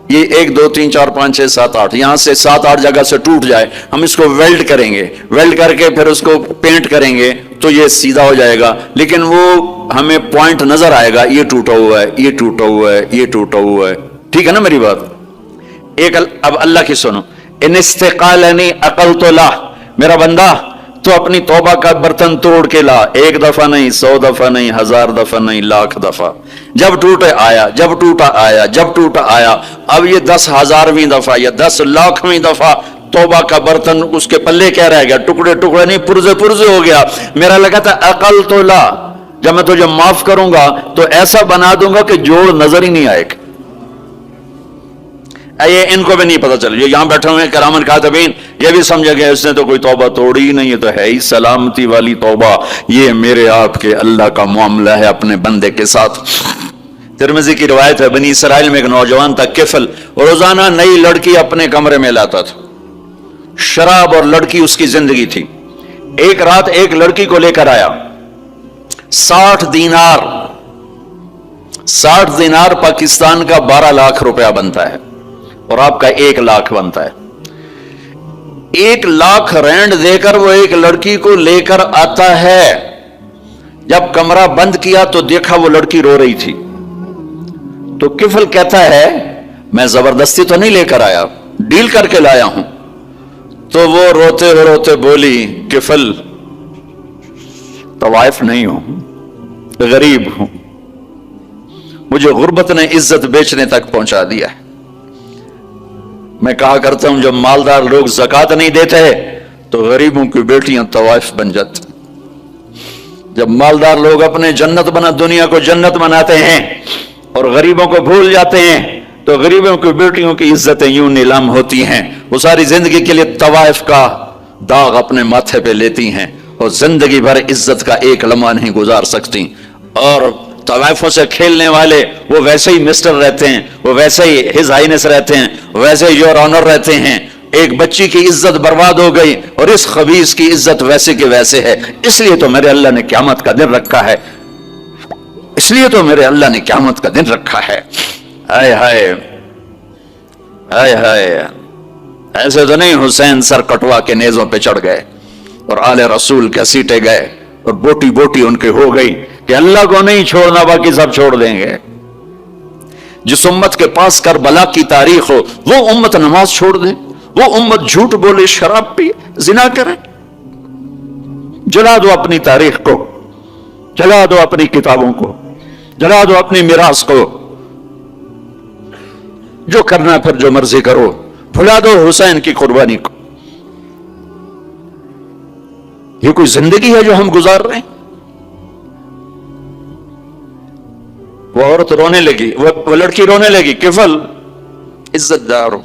یہ 1 2 3 4 5 6 7 8 یہاں سے 7 8 جگہ سے ٹوٹ جائے، ہم اس کو ویلڈ کریں گے، ویلڈ کر کے پھر اس کو پینٹ کریں گے تو یہ سیدھا ہو جائے گا، لیکن وہ ہمیں پوائنٹ نظر آئے گا، یہ ٹوٹا ہوا ہے، یہ ٹوٹا ہوا ہے، یہ ٹوٹا ہوا ہے. ٹھیک ہے نا میری بات؟ اب اللہ کی سنو. ان استقالنی عقلت له، میرا بندہ تو اپنی توبہ کا برتن توڑ کے لا، 1 دفعہ نہیں، 100 دفعہ نہیں، 1000 دفعہ نہیں، 1,00,000 دفعہ. جب ٹوٹے آیا، جب ٹوٹا آیا، جب ٹوٹا آیا. اب یہ 10,000ویں دفعہ یا 10,00,000ویں دفعہ توبہ کا برتن اس کے پلے کیا رہ گیا؟ ٹکڑے ٹکڑے نہیں، پرزے پرزے ہو گیا. میرا لگا تھا عقل تو لا، جب میں تجھے معاف کروں گا تو ایسا بنا دوں گا کہ جوڑ نظر ہی نہیں آئے گا. یہ ان کو بھی نہیں پتا چلا، جو یہاں بیٹھے ہوئے ہیں کرامن کاتبین، یہ بھی سمجھ گئے اس نے تو کوئی توبہ توڑی ہی نہیں، یہ تو ہے ہی سلامتی والی توبہ. یہ میرے آپ کے اللہ کا معاملہ ہے اپنے بندے کے ساتھ. ترمذی کی روایت ہے، بنی اسرائیل میں ایک نوجوان تھا کفل، اور روزانہ نئی لڑکی اپنے کمرے میں لاتا تھا. شراب اور لڑکی اس کی زندگی تھی. ایک رات ایک لڑکی کو لے کر آیا، 60 دینار. 60 دینار پاکستان کا 12 لاکھ روپیہ بنتا ہے، اور آپ کا 1 لاکھ بنتا ہے. 1 لاکھ رینڈ دے کر وہ ایک لڑکی کو لے کر آتا ہے. جب کمرہ بند کیا تو دیکھا وہ لڑکی رو رہی تھی. تو کفل کہتا ہے میں زبردستی تو نہیں لے کر آیا، ڈیل کر کے لایا ہوں. تو وہ روتے روتے بولی کفل طوائف نہیں ہوں، غریب ہوں، مجھے غربت نے عزت بیچنے تک پہنچا دیا ہے. میں کہا کرتا ہوں جب مالدار لوگ زکوٰۃ نہیں دیتے تو غریبوں کی بیٹیاں طوائف بن جاتی. جب مالدار لوگ اپنے دنیا کو جنت بناتے ہیں اور غریبوں کو بھول جاتے ہیں تو غریبوں کی بیٹیوں کی عزتیں یوں نیلام ہوتی ہیں. وہ ساری زندگی کے لیے طوائف کا داغ اپنے ماتھے پہ لیتی ہیں اور زندگی بھر عزت کا ایک لمحہ نہیں گزار سکتی. اور طوائفوں سے کھیلنے والے وہ ویسے ہی مسٹر رہتے ہیں، وہ ویسے ہی ہز ہائنس رہتے ہیں، ویسے ہی یور آنر رہتے ہیں. ایک بچی کی عزت برباد ہو گئی اور اس خبیث کی عزت ویسے کے ویسے ہے. اس لیے تو میرے اللہ نے قیامت کا دن رکھا ہے، اس لیے تو میرے اللہ نے قیامت کا دن رکھا ہے. ہائے ہائے ہائے ہائے، ایسے تو نہیں حسین سر کٹوا کے نیزوں پہ چڑھ گئے اور آل رسول کے سیٹے گئے اور بوٹی بوٹی ان کے ہو گئی کہ اللہ کو نہیں چھوڑنا باقی سب چھوڑ دیں گے. جس امت کے پاس کربلا کی تاریخ ہو وہ امت نماز چھوڑ دے، وہ امت جھوٹ بولے، شراب پی، زنا کرے. جلا دو اپنی تاریخ کو، جلا دو اپنی کتابوں کو، جلا دو اپنی میراث کو. جو کرنا پھر جو مرضی کرو، بھلا دو حسین کی قربانی کو. یہ کوئی زندگی ہے جو ہم گزار رہے ہیں؟ وہ عورت رونے لگی، وہ لڑکی رونے لگی، کفل عزت دار ہو،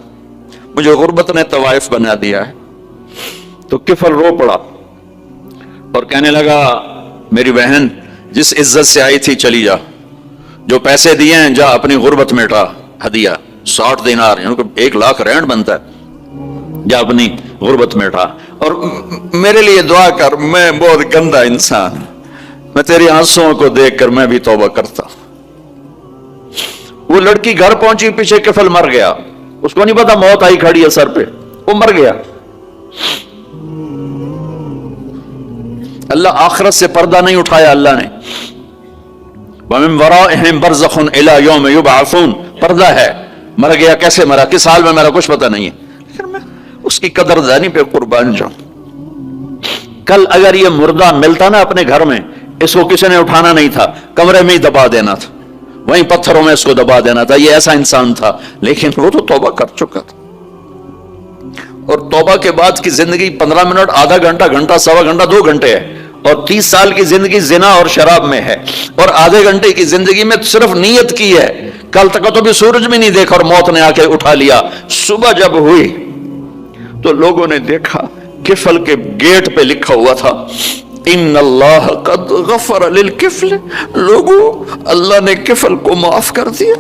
مجھے غربت نے طوائف بنا دیا ہے. تو کفل رو پڑا اور کہنے لگا میری بہن جس عزت سے آئی تھی چلی جا، جو پیسے دیے ہیں جا اپنی غربت میٹا. ہدیہ 60 دینار یعنی کہ 1 لاکھ رینڈ بنتا ہے، جا اپنی غربت میٹا اور میرے لیے دعا کر، میں بہت گندا انسان، میں تیری آنسوؤں کو دیکھ کر میں بھی توبہ کرتا. وہ لڑکی گھر پہنچی، پیچھے کفل مر گیا. اس کو نہیں پتا موت آئی کھڑی ہے سر پہ، وہ مر گیا. اللہ آخرت سے پردہ نہیں اٹھایا اللہ نے. وَمِن وَرَائِهِمْ بَرْزَخٌ إِلَى يَوْمِ يُبْعَثُونَ، پردہ ہے. مر گیا، کیسے مرا، کس حال میں مرا کچھ پتہ نہیں ہے، لیکن میں اس کی قدردانی پہ قربان جاؤں. کل اگر یہ مردہ ملتا نا اپنے گھر میں، اس کو کسی نے اٹھانا نہیں تھا، کمرے میں ہی دبا دینا تھا، وہیں پتھروں میں اس کو دبا دینا تھا. یہ ایسا انسان تھا، لیکن وہ تو توبہ کر چکا تھا. اور توبہ کے بعد کی زندگی 15 منٹ، آدھا گھنٹہ، گھنٹہ، سوا گھنٹہ، 2 گھنٹے ہے. اور 30 سال کی زندگی زنا اور شراب میں ہے، اور آدھے گھنٹے کی زندگی میں صرف نیت کی ہے. کل تک تو بھی سورج بھی نہیں دیکھا اور موت نے آ کے اٹھا لیا. صبح جب ہوئی تو لوگوں نے دیکھا کفل کے گیٹ پہ لکھا ہوا تھا ان اللہ قد غفر للکفل. لوگوں، اللہ نے کفل کو معاف کر دیا.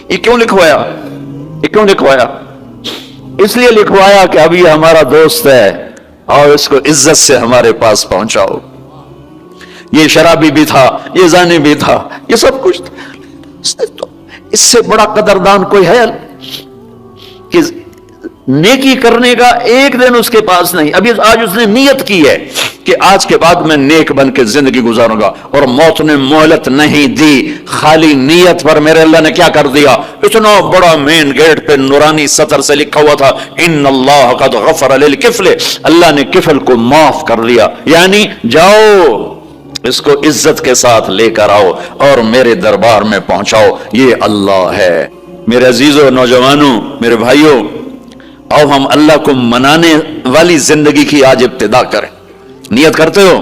یہ کیوں لکھوایا؟ یہ کیوں لکھوایا؟ اس لیے لکھوایا کہ اب یہ ہمارا دوست ہے اور اس کو عزت سے ہمارے پاس پہنچاؤ. یہ شرابی بھی تھا، یہ زانی بھی تھا، یہ سب کچھ تھا. اس سے بڑا قدردان کوئی ہے کہ نیکی کرنے کا ایک دن اس کے پاس نہیں. ابھی آج اس نے نیت کی ہے کہ آج کے بعد میں نیک بن کے زندگی گزاروں گا, اور موت نے مہلت نہیں دی. خالی نیت پر میرے اللہ نے کیا کر دیا, اتنا بڑا مین گیٹ پہ نورانی سطر سے لکھا ہوا تھا ان اللہ قد غفر للکفل, اللہ نے کفل کو معاف کر دیا. یعنی جاؤ اس کو عزت کے ساتھ لے کر آؤ اور میرے دربار میں پہنچاؤ, یہ اللہ ہے. میرے عزیزوں, نوجوانوں, میرے بھائیوں, آؤ ہم اللہ کو منانے والی زندگی کی آج ابتدا کریں. نیت کرتے ہو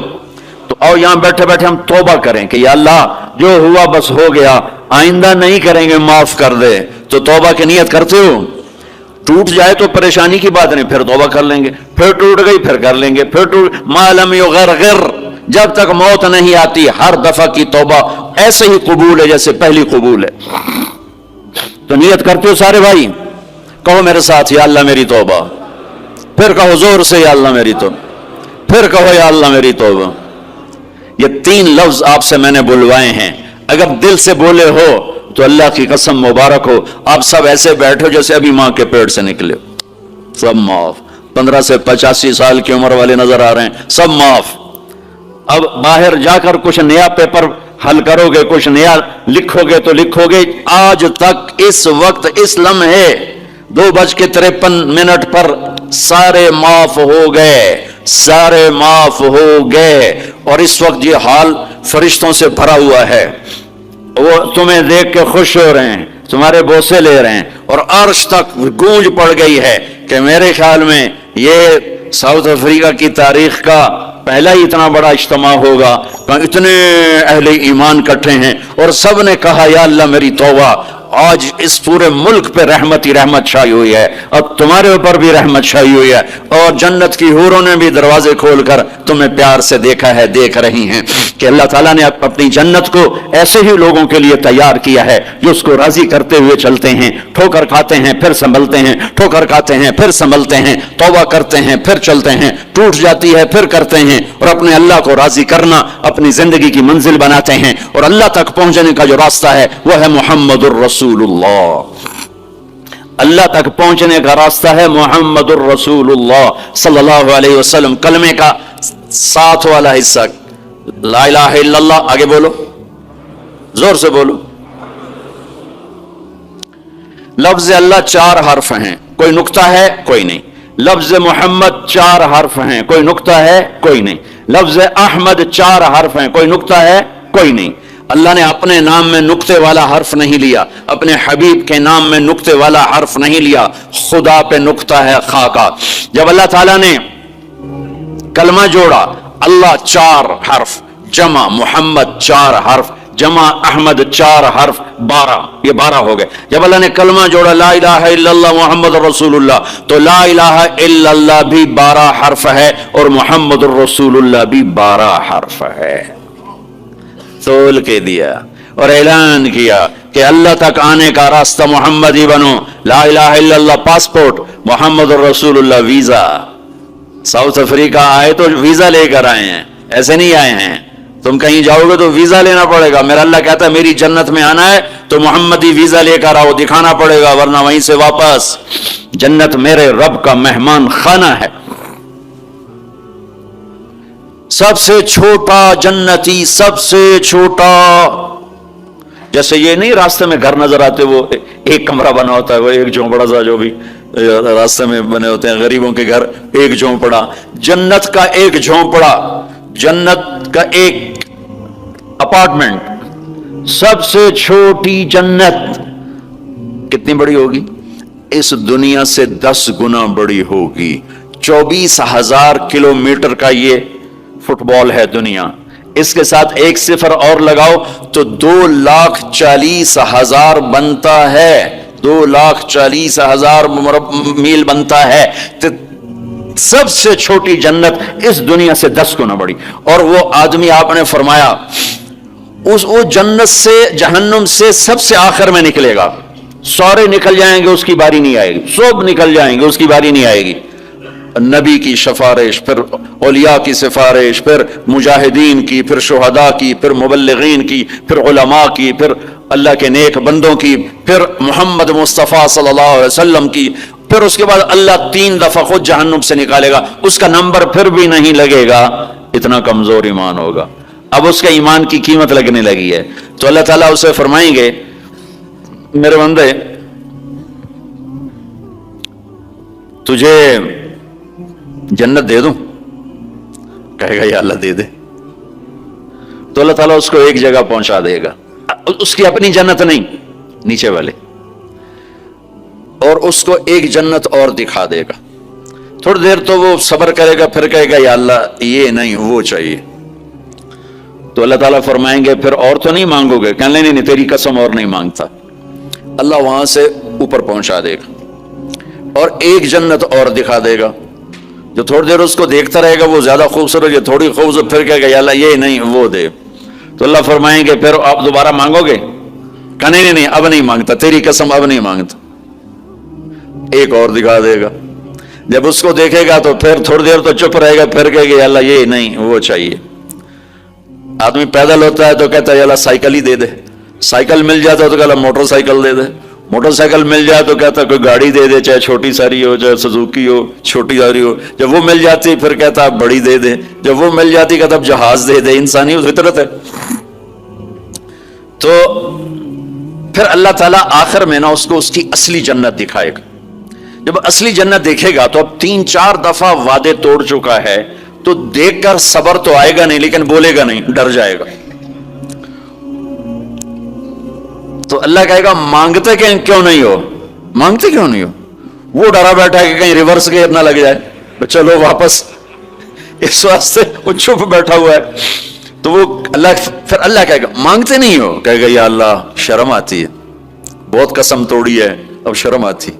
تو آؤ یہاں بیٹھے بیٹھے ہم توبہ کریں کہ یا اللہ جو ہوا بس ہو گیا, آئندہ نہیں کریں گے, معاف کر دے. تو توبہ کی نیت کرتے ہو. ٹوٹ جائے تو پریشانی کی بات نہیں, پھر توبہ کر لیں گے. پھر ٹوٹ گئی پھر کر لیں گے. پھر ٹوٹ ما لم یغرغر, جب تک موت نہیں آتی ہر دفعہ کی توبہ ایسے ہی قبول ہے جیسے پہلی قبول ہے. تو نیت کرتے ہو سارے بھائی, کہو میرے ساتھ یا اللہ میری توبہ, پھر کہو زور سے یا اللہ میری توبہ, پھر کہو یا اللہ میری توبہ. یہ 3 لفظ آپ سے میں نے بلوائے ہیں, اگر دل سے بولے ہو تو اللہ کی قسم مبارک ہو, آپ سب ایسے بیٹھو جیسے ابھی ماں کے پیٹ سے نکلے ہو. سب معاف. 15 سے 85 سال کی عمر والے نظر آ رہے ہیں, سب معاف. اب باہر جا کر کچھ نیا پیپر حل کرو گے, کچھ نیا لکھو گے تو لکھو گے. آج تک اس وقت اس لمحے 2:53 پر سارے معاف ہو گئے, سارے معاف ہو گئے. اور اس وقت یہ حال فرشتوں سے بھرا ہوا ہے, وہ تمہیں دیکھ کے خوش ہو رہے ہیں, تمہارے بوسے لے رہے ہیں, اور عرش تک گونج پڑ گئی ہے کہ میرے خیال میں یہ ساؤتھ افریقہ کی تاریخ کا پہلا ہی اتنا بڑا اجتماع ہوگا. اتنے اہل ایمان کٹھے ہیں اور سب نے کہا یا اللہ میری توبہ. آج اس پورے ملک پہ رحمت ہی رحمت چھائی ہوئی ہے, اور تمہارے اوپر بھی رحمت چھائی ہوئی ہے, اور جنت کی حوروں نے بھی دروازے کھول کر تمہیں پیار سے دیکھا ہے, دیکھ رہی ہیں کہ اللہ تعالیٰ نے اپنی جنت کو ایسے ہی لوگوں کے لیے تیار کیا ہے جو اس کو راضی کرتے ہوئے چلتے ہیں. ٹھوکر کھاتے ہیں پھر سنبھلتے ہیں, ٹھوکر کھاتے ہیں پھر سنبھلتے ہیں, توبہ کرتے ہیں پھر چلتے ہیں, ٹوٹ جاتی ہے پھر کرتے ہیں, اور اپنے اللہ کو راضی کرنا اپنی زندگی کی منزل بناتے ہیں. اور اللہ تک پہنچنے کا جو راستہ ہے وہ ہے محمد الرسول اللہ. اللہ تک پہنچنے کا راستہ ہے محمد الرسول اللہ صلی اللہ علیہ وسلم. کلمے کا 7 والا حصہ لا الہ الا اللہ, آگے بولو, زور سے بولو. لفظ اللہ 4 حرف ہیں, کوئی نقطہ ہے کوئی نہیں. لفظ محمد 4 حرف ہیں, کوئی نقطہ ہے کوئی نہیں. لفظ احمد 4 حرف ہیں, کوئی نقطہ ہے کوئی نہیں. اللہ نے اپنے نام میں نقطے والا حرف نہیں لیا, اپنے حبیب کے نام میں نقطے والا حرف نہیں لیا. خدا پہ نقطہ ہے خا کا. جب اللہ تعالیٰ نے کلمہ جوڑا, اللہ 4 حرف, جمع محمد 4 حرف, جمع احمد 4 حرف, 12, یہ 12 ہو گئے. جب اللہ نے کلمہ جوڑا لا الہ الا اللہ محمد رسول اللہ, تو لا الہ الا اللہ بھی 12 حرف ہے اور محمد الرسول اللہ بھی 12 حرف ہے. تول کے دیا اور اعلان کیا کہ اللہ تک آنے کا راستہ محمدی بنو. لا الہ الا اللہ پاسپورٹ, محمد الرسول اللہ ویزا. ساؤتھ افریقہ آئے تو ویزا لے کر آئے ہیں, ایسے نہیں آئے ہیں. تم کہیں جاؤ گے تو ویزا لینا پڑے گا. میرا اللہ کہتا ہے میری جنت میں آنا ہے تو محمدی ویزا لے کر آؤ, دکھانا پڑے گا, ورنہ وہیں سے واپس. جنت میرے رب کا مہمان خانہ ہے. سب سے چھوٹا جنتی, سب سے چھوٹا. جیسے یہ نہیں راستے میں گھر نظر آتے, وہ ایک کمرہ بنا ہوتا ہے, وہ ایک جھونپڑا سا جو بھی راستے میں بنے ہوتے ہیں غریبوں کے گھر, ایک جھونپڑا. جنت کا ایک جھونپڑا, جنت کا ایک اپارٹمنٹ, سب سے چھوٹی جنت کتنی بڑی ہوگی؟ اس دنیا سے 10 گنا بڑی ہوگی. 24,000 کلومیٹر کا یہ فٹ بال ہے دنیا. اس کے ساتھ ایک صفر اور لگاؤ تو 2,40,000 بنتا ہے, 2,40,000 میل بنتا ہے. سب سے چھوٹی جنت اس دنیا سے 10 گنا بڑی. اور وہ آدمی آپ نے فرمایا وہ جنت سے جہنم سے سب سے آخر میں نکلے گا. سارے نکل جائیں گے, اس کی باری نہیں آئے گی. سب نکل جائیں گے, اس کی باری نہیں آئے گی. نبی کی سفارش, پھر اولیاء کی سفارش, پھر مجاہدین کی, پھر شہداء کی, پھر مبلغین کی, پھر علماء کی, پھر اللہ کے نیک بندوں کی, پھر محمد مصطفیٰ صلی اللہ علیہ وسلم کی. پھر اس کے بعد اللہ 3 دفعہ خود جہنم سے نکالے گا، اس کا نمبر پھر بھی نہیں لگے گا، اتنا کمزور ایمان ہوگا۔ اب اس کے ایمان کی قیمت لگنے لگی ہے، تو اللہ تعالیٰ اسے فرمائیں گے میرے بندے تجھے جنت دے دوں؟ کہے گا یا اللہ دے دے۔ تو اللہ تعالیٰ اس کو ایک جگہ پہنچا دے گا، اس کی اپنی جنت نہیں، نیچے والے، اور اس کو ایک جنت اور دکھا دے گا۔ تھوڑی دیر تو وہ صبر کرے گا، پھر کہے گا یا اللہ یہ نہیں وہ چاہیے۔ تو اللہ تعالیٰ فرمائیں گے پھر اور تو نہیں مانگو گے؟ کہنے نہیں تیری قسم اور نہیں مانگتا۔ اللہ وہاں سے اوپر پہنچا دے گا اور ایک جنت اور دکھا دے گا، جو تھوڑی دیر اس کو دیکھتا رہے گا، وہ زیادہ خوبصورت ہے، تھوڑی خوبصورت، پھر کہے گا یا اللہ یہ نہیں وہ دے۔ تو اللہ فرمائیں گے پھر آپ دوبارہ مانگو گے؟ کہنے نہیں اب نہیں مانگتا، تیری قسم اب نہیں مانگتا۔ ایک اور دکھا دے گا، جب اس کو دیکھے گا تو پھر تھوڑی دیر تو چپ رہے گا، پھر کہے گا یا اللہ یہ نہیں وہ چاہیے۔ آدمی پیدل ہوتا ہے تو کہتا ہے یا اللہ سائیکل ہی دے دے، سائیکل مل جاتا ہے تو کہتا موٹر سائیکل دے دے، موٹر سائیکل مل جائے تو کہتا کوئی گاڑی دے دے، چاہے چھوٹی ساری ہو، چاہے سزوکی ہو، چھوٹی ساری ہو۔ جب وہ مل جاتی پھر کہتا بڑی دے دے، جب وہ مل جاتی کہتا جہاز دے دے۔ انسانی فطرت ہے۔ تو پھر اللہ تعالیٰ آخر میں نا اس کو اس کی اصلی جنت دکھائے گا۔ جب اصلی جنت دیکھے گا تو اب 3-4 دفعہ وعدے توڑ چکا ہے، تو دیکھ کر صبر تو آئے گا نہیں، لیکن بولے گا نہیں، ڈر جائے گا۔ تو اللہ کہے گا مانگتے کیوں نہیں ہو؟ مانگتے کیوں نہیں ہو؟ وہ ڈرا بیٹھا ہے کہ کہیں ریورس گیئر نہ لگ جائے، چلو واپس، اس واسطے وہ چپ بیٹھا ہوا ہے۔ تو وہ پھر اللہ کہے گا مانگتے نہیں ہو؟ کہے گا یا اللہ شرم آتی ہے، بہت قسم توڑی ہے، اب شرم آتی۔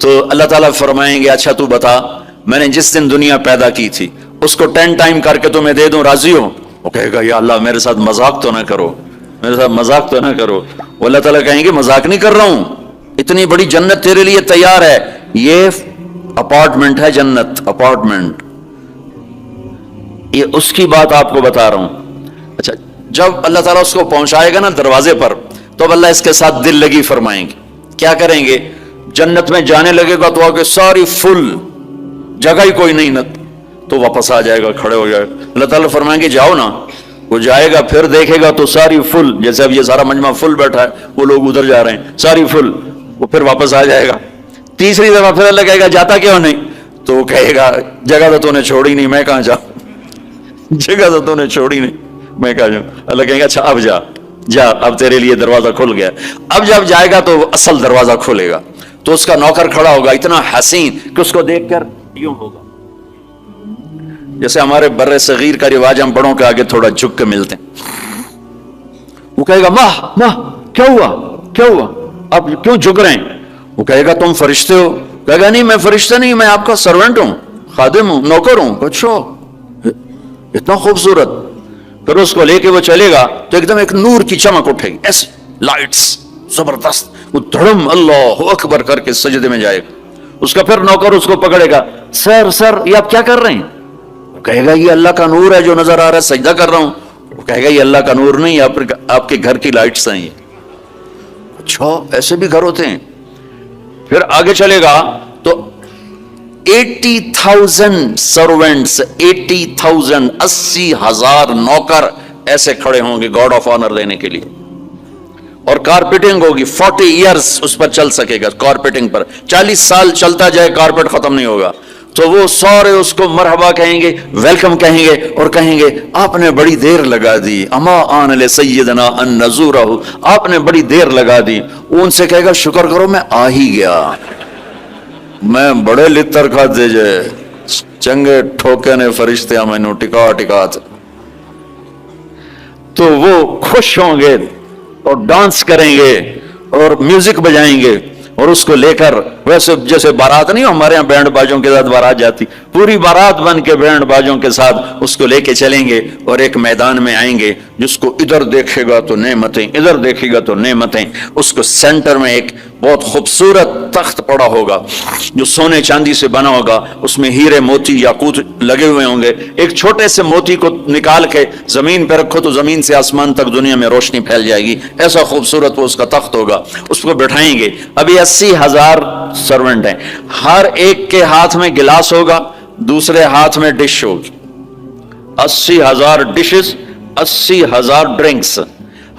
تو اللہ تعالیٰ فرمائیں گے اچھا تو بتا، میں نے جس دن دنیا پیدا کی تھی اس کو 10 ٹائم کر کے تمہیں دے دوں، راضی ہو؟ وہ کہے گا یا اللہ میرے ساتھ مذاق تو نہ کرو، میرے ساتھ مذاق تو نہ کرو۔ وہ اللہ تعالیٰ کہیں گے مذاق نہیں کر رہا ہوں، اتنی بڑی جنت تیرے لیے تیار ہے، یہ اپارٹمنٹ ہے، جنت اپارٹمنٹ، یہ اس کی بات آپ کو بتا رہا ہوں۔ اچھا جب اللہ تعالیٰ اس کو پہنچائے گا نا دروازے پر، تو اب اللہ اس کے ساتھ دل لگی فرمائیں گے۔ کیا کریں گے؟ جنت میں جانے لگے گا تو آگے ساری فل، جگہ ہی کوئی نہیں، تو واپس آ جائے گا، کھڑے ہو جائے گا۔ اللہ تعالیٰ فرمائیں گے جاؤ نا، وہ جائے گا، پھر دیکھے گا تو ساری فل، جیسے اب یہ سارا مجمع فل بیٹھا ہے، وہ لوگ ادھر جا رہے ہیں، ساری فل، وہ پھر واپس آ جائے گا۔ تیسری دفعہ پھر اللہ کہے گا جاتا کیوں نہیں؟ تو وہ کہے گا جگہ تو نے چھوڑی نہیں، میں کہاں جاؤں، جگہ تو نے چھوڑی نہیں، میں کہاں جاؤں۔ اللہ کہے گا اچھا اب جا، اب تیرے لیے دروازہ کھل گیا۔ اب جب جائے گا تو اصل دروازہ کھلے گا، تو اس کا نوکر کھڑا ہوگا اتنا حسین کہ اس کو دیکھ کر یوں ہوگا، جیسے ہمارے بر صغیر کا رواج، ہم بڑوں کے آگے تھوڑا جھک کے ملتے ہیں۔ وہ کہے گا ماہ کیا ہوا اب کیوں جھک رہے ہیں؟ وہ کہے گا تم فرشتے ہو؟ کہے گا نہیں میں فرشتہ نہیں، میں آپ کا سرونٹ ہوں، خادم ہوں، نوکر ہوں۔ اچھا اتنا خوبصورت۔ پھر اس کو لے کے وہ چلے گا تو ایک دم ایک نور کی چمک اٹھے گی، ایسے لائٹس زبردست، وہ دھڑم اللہ اکبر کر کے سجدے میں جائے گا۔ اس کا پھر نوکر اس کو پکڑے گا، سر یہ آپ کیا کر رہے ہیں؟ وہ کہے گا یہ اللہ کا نور ہے جو نظر آ رہا ہے، سجدہ کر رہا ہوں۔ وہ کہے گا یہ اللہ کا نور نہیں، آپ کے گھر کی لائٹس ہیں یہ۔ اچھا ایسے بھی گھر ہوتے ہیں؟ پھر آگے چلے گا تو 80,000 سروینٹس، 80,000 80,000 نوکر ایسے کھڑے ہوں گے گاڈ آف آنر دینے کے لیے، اور کارپیٹنگ ہوگی 40 ایئرس اس پر چل سکے گا، کارپیٹنگ پر 40 سال چلتا جائے، کارپیٹ ختم نہیں ہوگا۔ تو وہ سارے اس کو مرحبا کہیں گے، ویلکم کہیں گے، اور کہیں گے آپ نے بڑی دیر لگا دی، اما آن لسیدنا ان نزورہ، آپ نے بڑی دیر لگا دی۔ وہ ان سے کہے گا شکر کرو میں آ ہی گیا، میں بڑے لتر کھاتے جے چنگے ٹھوکے نے فرشتے مینوں ٹکا تو وہ خوش ہوں گے اور ڈانس کریں گے اور میوزک بجائیں گے، اور اس کو لے کر ویسے جیسے بارات نہیں ہمارے یہاں بینڈ باجوں کے ساتھ بارات جاتی، پوری بارات بن کے بینڈ باجوں کے ساتھ اس کو لے کے چلیں گے، اور ایک میدان میں آئیں گے جس کو ادھر دیکھے گا تو نعمتیں، ادھر دیکھے گا تو نعمتیں. اس کو سینٹر میں ایک بہت خوبصورت تخت پڑا ہوگا جو سونے چاندی سے بنا ہوگا، اس میں ہیرے موتی یاقوت لگے ہوئے ہوں گے. ایک چھوٹے سے موتی کو نکال کے زمین پہ رکھو تو زمین سے آسمان تک دنیا میں روشنی پھیل جائے گی. ایسا خوبصورت وہ اس کا تخت ہوگا. اس کو بٹھائیں گے. ابھی 80,000 سرونٹ ہیں، ہر ایک کے ہاتھ میں گلاس ہوگا، دوسرے ہاتھ میں ڈش ہوگی. 80,000 ڈشز، 80,000 ڈرنکس،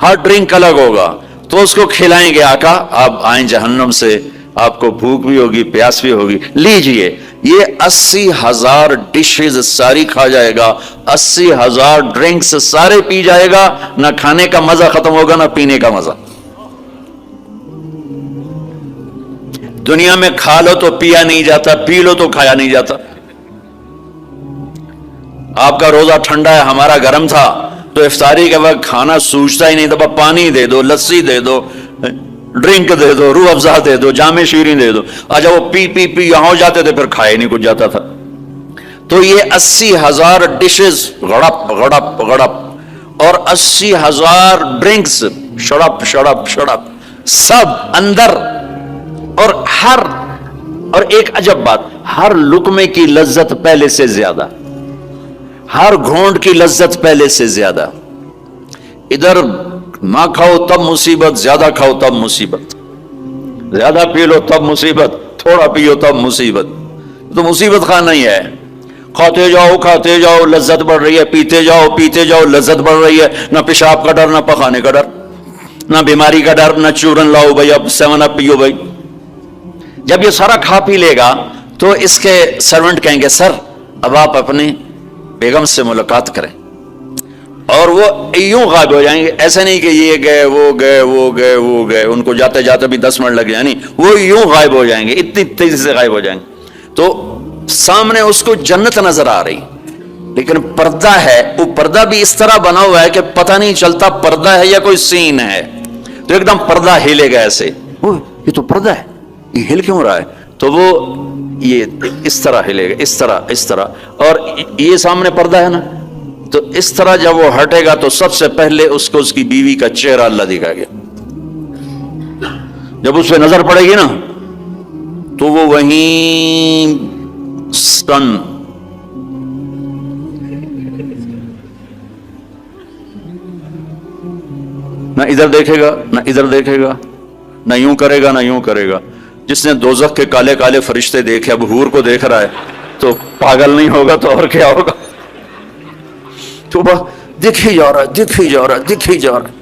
ہر ڈرنک الگ ہوگا. تو اس کو کھلائیں گے، آقا آپ آئیں جہنم سے، آپ کو بھوک بھی ہوگی پیاس بھی ہوگی، لیجئے. یہ 80,000 ڈشز ساری کھا جائے گا، 80,000 ڈرنکس سارے پی جائے گا. نہ کھانے کا مزہ ختم ہوگا نہ پینے کا مزہ. دنیا میں کھا لو تو پیا نہیں جاتا، پی لو تو کھایا نہیں جاتا. آپ کا روزہ ٹھنڈا ہے، ہمارا گرم تھا، تو افطاری کے وقت کھانا سوچتا ہی نہیں تھا. پانی دے دو، لسی دے دو، ڈرنک دے دو، روح افزا دے دو، جام شیرین دے دو. آجا وہ پی پی پی یہاں جاتے تھے، پھر کھائے نہیں کچھ جاتا تھا. تو یہ 80,000 ڈشز غڑپ غڑپ غڑپ، اور 80,000 ڈرنکس شڑپ شڑپ شڑپ، سب اندر. اور ایک عجب بات، ہر لقمے کی لذت پہلے سے زیادہ، ہر گھونٹ کی لذت پہلے سے زیادہ. ادھر نہ کھاؤ تب مصیبت، زیادہ کھاؤ تب مصیبت، زیادہ پی لو تب مصیبت، تھوڑا پیو تب مصیبت. تو مصیبت خانہ ہی ہے. کھاتے جاؤ لذت بڑھ رہی ہے، پیتے جاؤ لذت بڑھ رہی ہے. نہ پیشاب کا ڈر، نہ پخانے کا ڈر، نہ بیماری کا ڈر، نہ چورن لاؤ بھائی اب 7 اپ پیو بھائی. جب یہ سارا کھا پی لے گا تو اس کے سرونٹ کہیں گے سر اب آپ اپنے بیگم سے ملاقات کریں. اور وہ یوں غائب ہو جائیں گے. ایسا نہیں کہ یہ گئے وہ گئے، ان کو جاتے جاتے بھی 10 منٹ لگ جائیں، نہیں، وہ یوں غائب ہو جائیں گے، اتنی تیزی سے غائب ہو جائیں گے. تو سامنے اس کو جنت نظر آ رہی، لیکن پردہ ہے. وہ پردہ بھی اس طرح بنا ہوا ہے کہ پتہ نہیں چلتا پردہ ہے یا کوئی سین ہے. تو ایک دم پردہ ہلے گا ایسے، یہ تو پردہ ہے، یہ ہل کیوں رہا ہے؟ تو وہ یہ اس طرح ہلے گا، اس طرح. اور یہ سامنے پردہ ہے نا، تو اس طرح جب وہ ہٹے گا تو سب سے پہلے اس کو اس کی بیوی کا چہرہ اللہ دکھائے گا. جب اس پہ نظر پڑے گی نا تو وہ وہیں سٹن، نہ ادھر دیکھے گا نہ ادھر دیکھے گا، نہ یوں کرے گا نہ یوں کرے گا. جس نے دوزخ کے کالے کالے فرشتے دیکھے اب حور کو دیکھ رہا ہے تو پاگل نہیں ہوگا تو اور کیا ہوگا؟ تو دکھ ہی جا رہا ہے.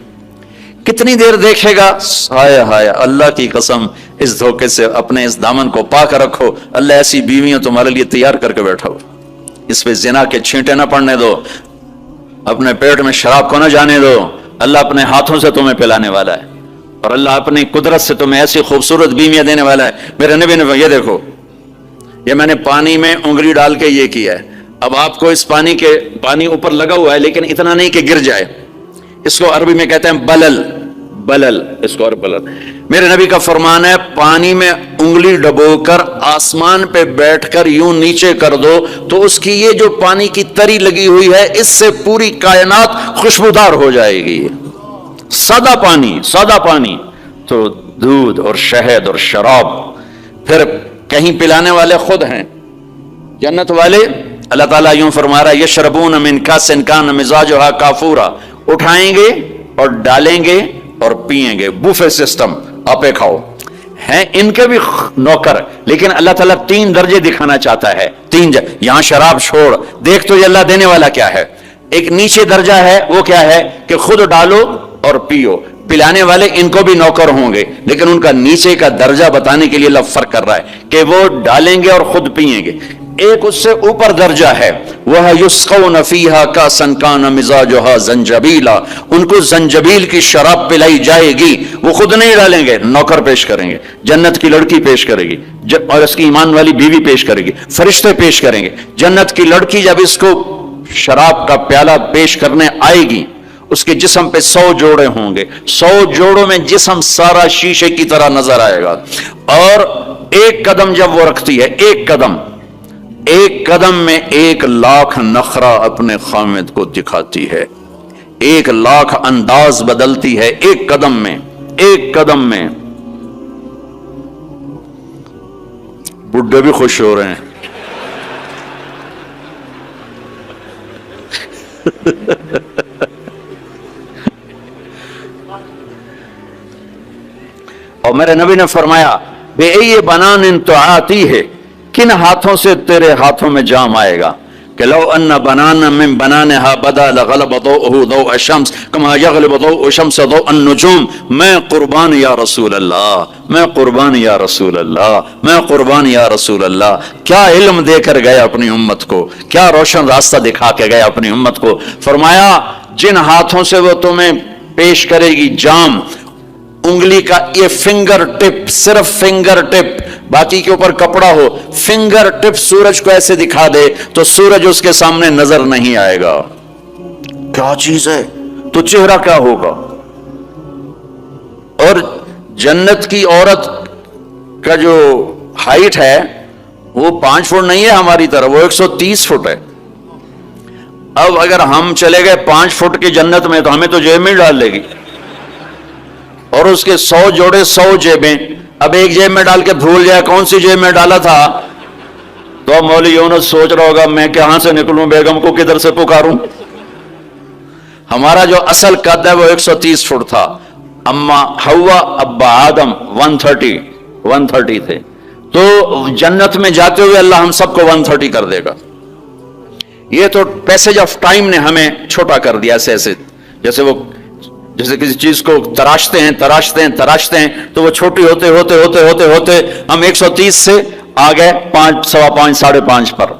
کتنی دیر دیکھے گا؟ ہائے اللہ کی قسم، اس دھوکے سے اپنے اس دامن کو پاک رکھو. اللہ ایسی بیویاں تمہارے لیے تیار کر کے بیٹھا ہو. اس پہ زنا کے چھینٹے نہ پڑنے دو، اپنے پیٹ میں شراب کو نہ جانے دو. اللہ اپنے ہاتھوں سے تمہیں پلانے والا ہے، اور اللہ اپنی قدرت سے تمہیں ایسی خوبصورت بیویاں دینے والا ہے. میرے نبی نے یہ دیکھو، یہ میں نے پانی میں انگلی ڈال کے یہ کیا ہے. اب آپ کو اس پانی اوپر لگا ہوا ہے لیکن اتنا نہیں کہ گر جائے. اس کو عربی میں کہتے ہیں بلل، اس کو اور بلل. میرے نبی کا فرمان ہے پانی میں انگلی ڈبو کر آسمان پہ بیٹھ کر یوں نیچے کر دو تو اس کی یہ جو پانی کی تری لگی ہوئی ہے اس سے پوری کائنات خوشبودار ہو جائے گی. سادہ پانی تو دودھ اور شہد اور شراب، پھر کہیں پلانے والے خود ہیں جنت والے. اللہ تعالیٰ یوں فرما رہا ہے یشربون من کاس کان مزاجھا کافورا، اٹھائیں گے اور ڈالیں گے اور پیئیں گے. بوفے سسٹم، آپے کھاؤ. ہیں ان کے بھی نوکر، لیکن اللہ تعالیٰ 3 درجے دکھانا چاہتا ہے. 3 یہاں شراب چھوڑ، دیکھ تو یہ اللہ دینے والا کیا ہے. ایک نیچے درجہ ہے، وہ کیا ہے کہ خود ڈالو اور پیو. پلانے والے ان کو بھی نوکر ہوں گے، لیکن ان کا نیچے کا درجہ بتانے کے لیے اللہ فرق کر رہا ہے کہ وہ ڈالیں گے اور خود پیئیں گے. ایک اس سے اوپر درجہ ہے، وہ یسقون فیہا کاسا کان مزاجھا زنجبیلا، ان کو زنجبیل کی شراب پلائی جائے گی. وہ خود نہیں ڈالیں گے، نوکر پیش کریں گے، جنت کی لڑکی پیش کرے گی اور اس کی ایمان والی بیوی پیش کرے گی، فرشتے پیش کریں گے. جنت کی لڑکی جب اس کو شراب کا پیالہ پیش کرنے آئے گی، اس کے جسم پہ 100 جوڑے ہوں گے. 100 جوڑوں میں جسم سارا شیشے کی طرح نظر آئے گا. اور ایک قدم جب وہ رکھتی ہے، ایک قدم میں 1,00,000 نخرہ اپنے خامد کو دکھاتی ہے. 1,00,000 انداز بدلتی ہے ایک قدم میں، ایک قدم میں. بڈھے بھی خوش ہو رہے ہیں. اور میرے نبی نے فرمایا بے ای بنان تو آتی ہے، کن ہاتھوں سے تیرے ہاتھوں میں جام آئے گا کہ لو ان بنانا من بنانها بدا لغلب ضوءه ضوء الشمس كما يغلب ضوء الشمس ضوء النجوم. میں قربان یا رسول اللہ، میں قربان یا رسول اللہ، میں قربان یا رسول اللہ. کیا علم دے کر گئے اپنی امت کو، کیا روشن راستہ دکھا کے گئے اپنی امت کو. فرمایا جن ہاتھوں سے وہ تمہیں پیش کرے گی جام، انگلی کا یہ فنگر ٹپ، صرف فنگر ٹپ، باقی کے اوپر کپڑا ہو، فنگر ٹپ سورج کو ایسے دکھا دے تو سورج اس کے سامنے نظر نہیں آئے گا. کیا چیز ہے؟ تو چہرہ کیا ہوگا؟ اور جنت کی عورت کا جو ہائٹ ہے وہ 5 فٹ نہیں ہے ہماری طرح، وہ 130 فٹ ہے. اب اگر ہم چلے گئے 5 فٹ کی جنت میں تو ہمیں تو جیب میں ڈال لے گی، اور اس کے 100 جوڑے 100 جیبیں. اب ایک جیب میں ڈال کے بھول جائے کون سی جیب میں ڈالا تھا، تو اب مولوی یونس سوچ رہا ہوگا میں کہاں سے نکلوں، بیگم کو کدھر سے پکاروں. ہمارا جو اصل قد ہے وہ 130 فٹ تھا. اما حوا ابا آدم 130 تھے. تو جنت میں جاتے ہوئے اللہ ہم سب کو 130 کر دے گا. یہ تو پیسج آف ٹائم نے ہمیں چھوٹا کر دیا، ایسے جیسے کسی چیز کو تراشتے ہیں تو وہ چھوٹی ہوتے ہم 130 سے آ گئے 5، 5.25، 5.5 پر.